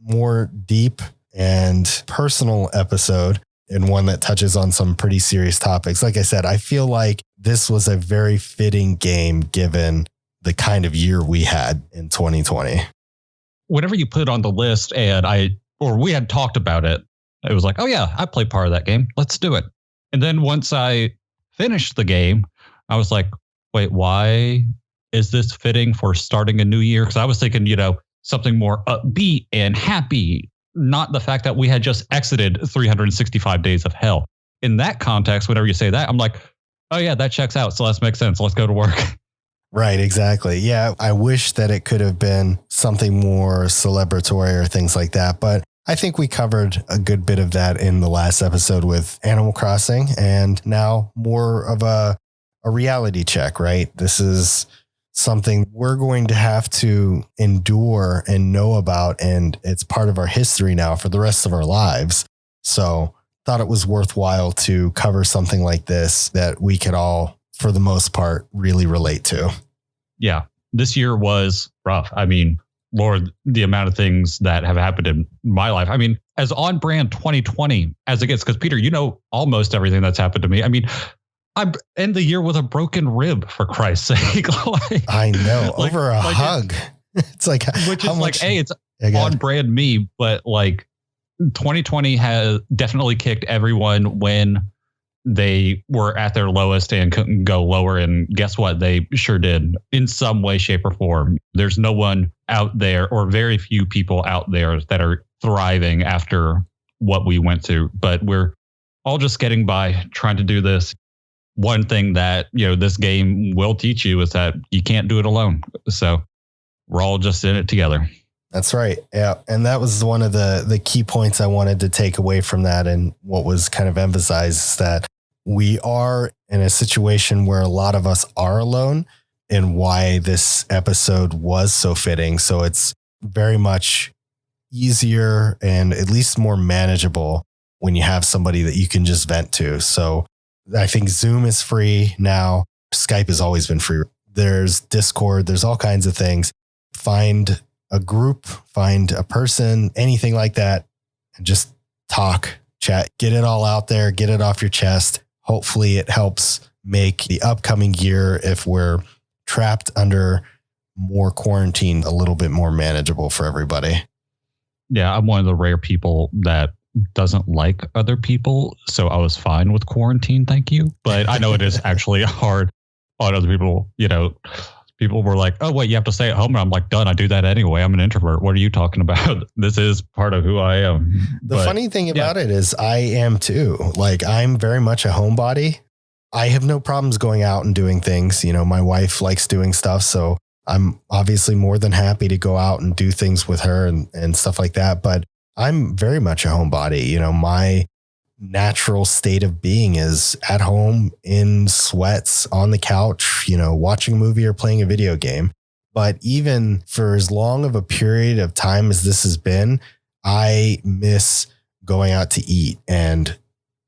[SPEAKER 1] more deep and personal episode and one that touches on some pretty serious topics, like I said, I feel like this was a very fitting game given the kind of year we had in 2020.
[SPEAKER 2] Whenever you put it on the list and we had talked about it, it was like, oh yeah, I played part of that game. Let's do it. And then once I finished the game, I was like, wait, why is this fitting for starting a new year? Because I was thinking, something more upbeat and happy, not the fact that we had just exited 365 days of hell. In that context, whenever you say that, I'm like, oh yeah, that checks out. So let's make sense. Let's go to work.
[SPEAKER 1] Right, exactly. Yeah, I wish that it could have been something more celebratory or things like that. But I think we covered a good bit of that in the last episode with Animal Crossing, and now more of a reality check, right? This is something we're going to have to endure and know about, and it's part of our history now for the rest of our lives. So thought it was worthwhile to cover something like this that we could all, for the most part, really relate to.
[SPEAKER 2] Yeah, this year was rough. I mean, Lord, the amount of things that have happened in my life. I mean, as on brand 2020 as it gets, because Peter, almost everything that's happened to me. I mean, I end the year with a broken rib, for Christ's sake.
[SPEAKER 1] I know, over a hug. It's like,
[SPEAKER 2] which is like, hey, it's on brand me, but like 2020 has definitely kicked everyone when they were at their lowest and couldn't go lower. And guess what? They sure did in some way, shape, or form. There's no one out there, or very few people out there, that are thriving after what we went through. But we're all just getting by, trying to do this. One thing that, this game will teach you is that you can't do it alone. So we're all just in it together.
[SPEAKER 1] That's right. Yeah. And that was one of the key points I wanted to take away from that. And what was kind of emphasized is that we are in a situation where a lot of us are alone, and why this episode was so fitting. So it's very much easier and at least more manageable when you have somebody that you can just vent to. So I think Zoom is free now. Skype has always been free. There's Discord. There's all kinds of things. Find a group, find a person, anything like that, and just talk, chat, get it all out there, get it off your chest. Hopefully it helps make the upcoming year, if we're trapped under more quarantine, a little bit more manageable for everybody.
[SPEAKER 2] Yeah, I'm one of the rare people that doesn't like other people, so I was fine with quarantine, thank you. But I know it is actually hard on other people. People were like, oh, wait, you have to stay at home. And I'm like, done. I do that anyway. I'm an introvert. What are you talking about? This is part of who I am.
[SPEAKER 1] The funny thing about it is I am too. Like, I'm very much a homebody. I have no problems going out and doing things. My wife likes doing stuff. So I'm obviously more than happy to go out and do things with her and stuff like that. But I'm very much a homebody. My natural state of being is at home in sweats on the couch, watching a movie or playing a video game. But even for as long of a period of time as this has been, I miss going out to eat and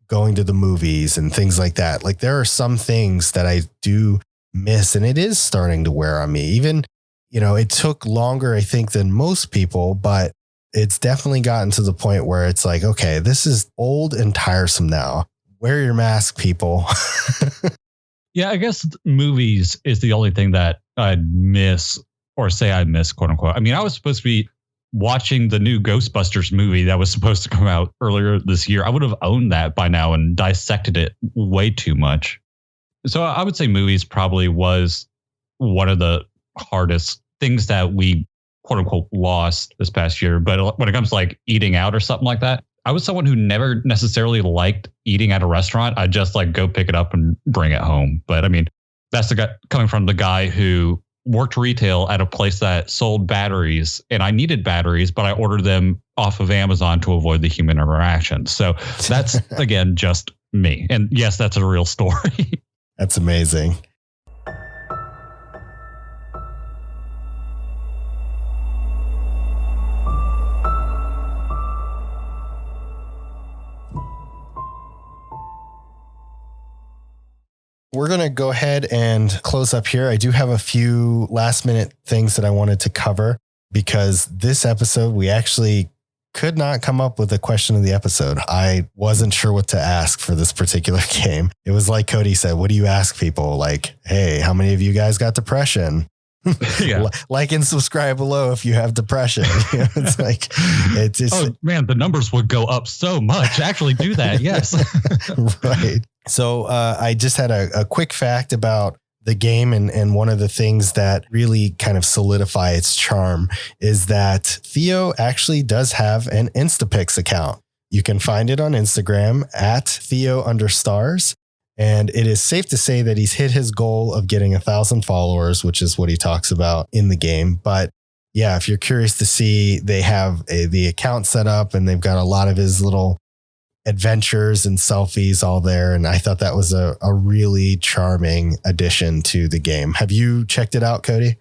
[SPEAKER 1] going to the movies and things like that. Like there are some things that I do miss, and it is starting to wear on me. Even, it took longer, I think, than most people, but it's definitely gotten to the point where it's like, okay, this is old and tiresome now. Wear your mask, people.
[SPEAKER 2] Yeah, I guess movies is the only thing that I'd miss, or say I miss, quote unquote. I mean, I was supposed to be watching the new Ghostbusters movie that was supposed to come out earlier this year. I would have owned that by now and dissected it way too much. So I would say movies probably was one of the hardest things that we, quote unquote, lost this past year. But when it comes to like eating out or something like that, I was someone who never necessarily liked eating at a restaurant. I just like go pick it up and bring it home. But I mean, that's the guy coming from the guy who worked retail at a place that sold batteries, and I needed batteries, but I ordered them off of Amazon to avoid the human interaction. So that's, again, just me. And yes, that's a real story.
[SPEAKER 1] That's amazing. We're going to go ahead and close up here. I do have a few last minute things that I wanted to cover, because this episode, we actually could not come up with a question of the episode. I wasn't sure what to ask for this particular game. It was like Cody said, what do you ask people? Like, hey, how many of you guys got depression? Yeah. Like and subscribe below if you have depression. It's like, it's
[SPEAKER 2] oh man, the numbers would go up so much. Actually do that. Yes.
[SPEAKER 1] Right. So I just had a quick fact about the game. And one of the things that really kind of solidify its charm is that Theo actually does have an Instapics account. You can find it on Instagram at Theo_stars. And it is safe to say that he's hit his goal of getting 1,000 followers, which is what he talks about in the game. But yeah, if you're curious to see, they have the account set up, and they've got a lot of his little adventures and selfies all there. And I thought that was a really charming addition to the game. Have you checked it out, Cody?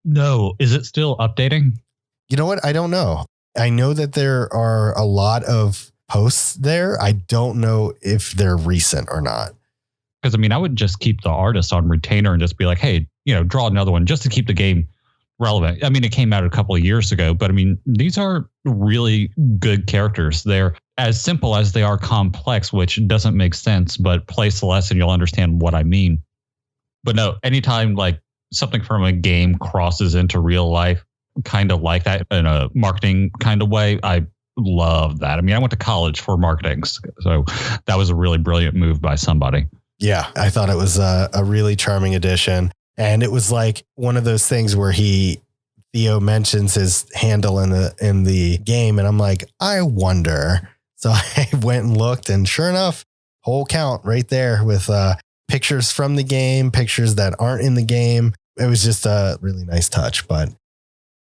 [SPEAKER 2] No. Is it still updating?
[SPEAKER 1] You know what? I don't know. I know that there are a lot of posts there. I don't know if they're recent or not.
[SPEAKER 2] Because I mean, I would just keep the artist on retainer and just be like, hey, draw another one just to keep the game relevant. I mean, it came out a couple of years ago, but I mean, these are really good characters. They're as simple as they are complex, which doesn't make sense, but play Celeste and you'll understand what I mean. But no, anytime like something from a game crosses into real life, kind of like that in a marketing kind of way, I love that. I mean, I went to college for marketing, so that was a really brilliant move by somebody.
[SPEAKER 1] Yeah, I thought it was a really charming addition. And it was like one of those things where Theo mentions his handle in the game, and I'm like, I wonder. So I went and looked, and sure enough, whole count right there with pictures from the game, pictures that aren't in the game. It was just a really nice touch. But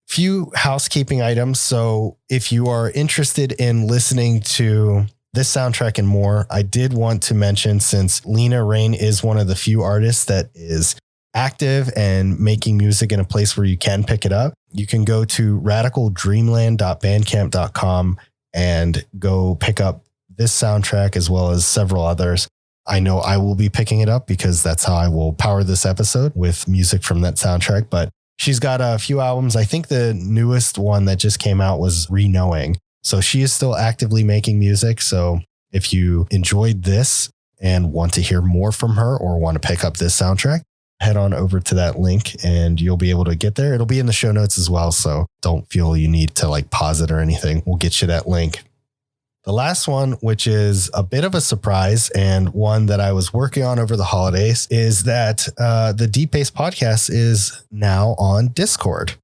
[SPEAKER 1] few housekeeping items. So if you are interested in listening to this soundtrack and more, I did want to mention, since Lena Raine is one of the few artists that is active and making music in a place where you can pick it up, you can go to radicaldreamland.bandcamp.com and go pick up this soundtrack as well as several others. I know I will be picking it up because that's how I will power this episode, with music from that soundtrack. But she's got a few albums. I think the newest one that just came out was Reknowing. So she is still actively making music. So if you enjoyed this and want to hear more from her or want to pick up this soundtrack, head on over to that link and you'll be able to get there. It'll be in the show notes as well. So don't feel you need to like pause it or anything. We'll get you that link. The last one, which is a bit of a surprise and one that I was working on over the holidays, is that the Deep Base podcast is now on Discord.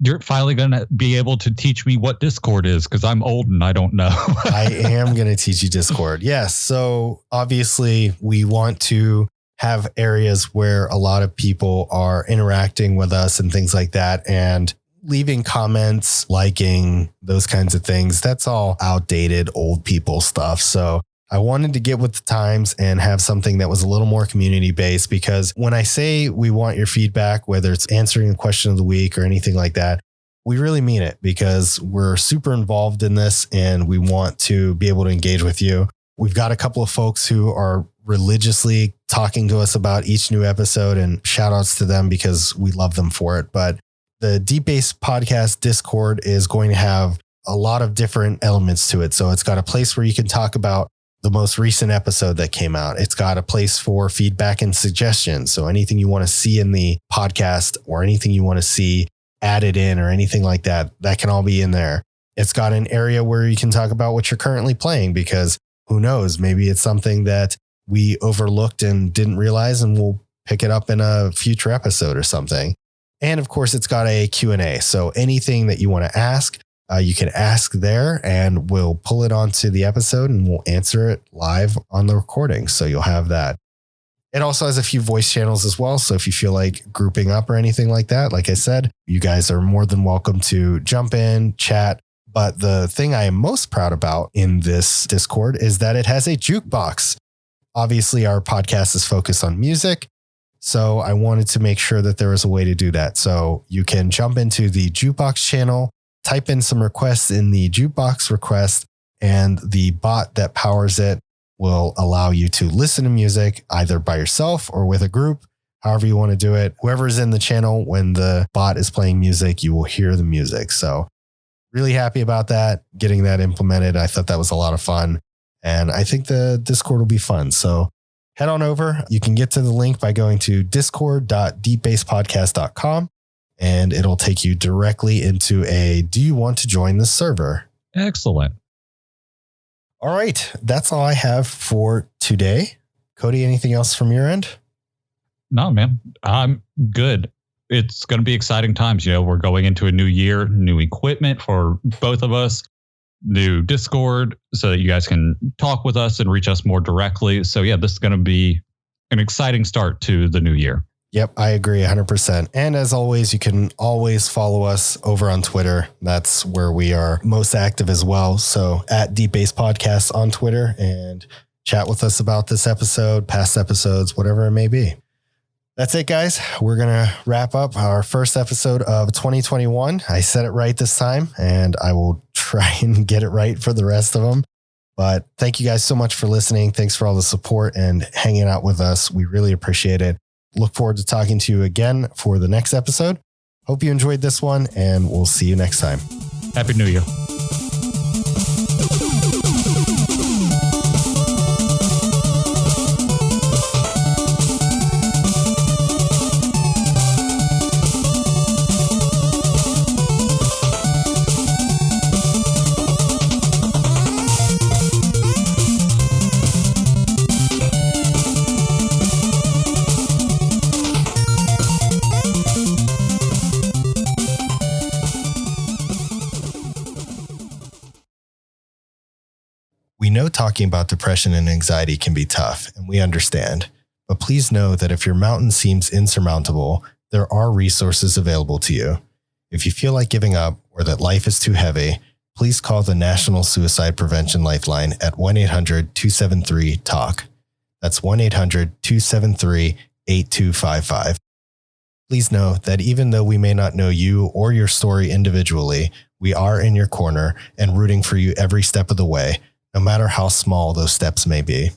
[SPEAKER 2] You're finally going to be able to teach me what Discord is, because I'm old and I don't know.
[SPEAKER 1] I am going to teach you Discord. Yes. So obviously we want to have areas where a lot of people are interacting with us and things like that, and leaving comments, liking, those kinds of things. That's all outdated, old people stuff. So I wanted to get with the times and have something that was a little more community based, because when I say we want your feedback, whether it's answering a question of the week or anything like that, we really mean it, because we're super involved in this and we want to be able to engage with you. We've got a couple of folks who are religiously talking to us about each new episode, and shout outs to them because we love them for it. But the Deep Base Podcast Discord is going to have a lot of different elements to it. So it's got a place where you can talk about the most recent episode that came out. It's got a place for feedback and suggestions. So anything you want to see in the podcast or anything you want to see added in or anything like that, that can all be in there. It's got an area where you can talk about what you're currently playing, because who knows, maybe it's something that we overlooked and didn't realize, and we'll pick it up in a future episode or something. And of course, it's got a Q&A. So anything that you want to ask, you can ask there and we'll pull it onto the episode and we'll answer it live on the recording. So you'll have that. It also has a few voice channels as well. So if you feel like grouping up or anything like that, like I said, you guys are more than welcome to jump in, chat. But the thing I am most proud about in this Discord is that it has a jukebox. Obviously, our podcast is focused on music, so I wanted to make sure that there was a way to do that. So you can jump into the jukebox channel, type in some requests in the jukebox request, and the bot that powers it will allow you to listen to music either by yourself or with a group, however you want to do it. Whoever's in the channel, when the bot is playing music, you will hear the music. So really happy about that, getting that implemented. I thought that was a lot of fun. And I think the Discord will be fun. So head on over. You can get to the link by going to discord.deepbasepodcast.com, and it'll take you directly into a "Do you want to join the server?"
[SPEAKER 2] Excellent.
[SPEAKER 1] All right. That's all I have for today. Cody, anything else from your end?
[SPEAKER 2] No, man, I'm good. It's going to be exciting times. You know, we're going into a new year, new equipment for both of us, new Discord so that you guys can talk with us and reach us more directly. So yeah, this is going to be an exciting start to the new year.
[SPEAKER 1] Yep, I agree 100%. And as always, you can always follow us over on Twitter. That's where we are most active as well. So at Deep Base Podcasts on Twitter, and chat with us about this episode, past episodes, whatever it may be. That's it, guys. We're going to wrap up our first episode of 2021. I said it right this time, and I will try and get it right for the rest of them. But thank you guys so much for listening. Thanks for all the support and hanging out with us. We really appreciate it. Look forward to talking to you again for the next episode. Hope you enjoyed this one, and we'll see you next time.
[SPEAKER 2] Happy New Year.
[SPEAKER 1] We know talking about depression and anxiety can be tough, and we understand. But please know that if your mountain seems insurmountable, there are resources available to you. If you feel like giving up or that life is too heavy, please call the National Suicide Prevention Lifeline at 1-800-273-TALK. That's 1-800-273-8255. Please know that even though we may not know you or your story individually, we are in your corner and rooting for you every step of the way, no matter how small those steps may be.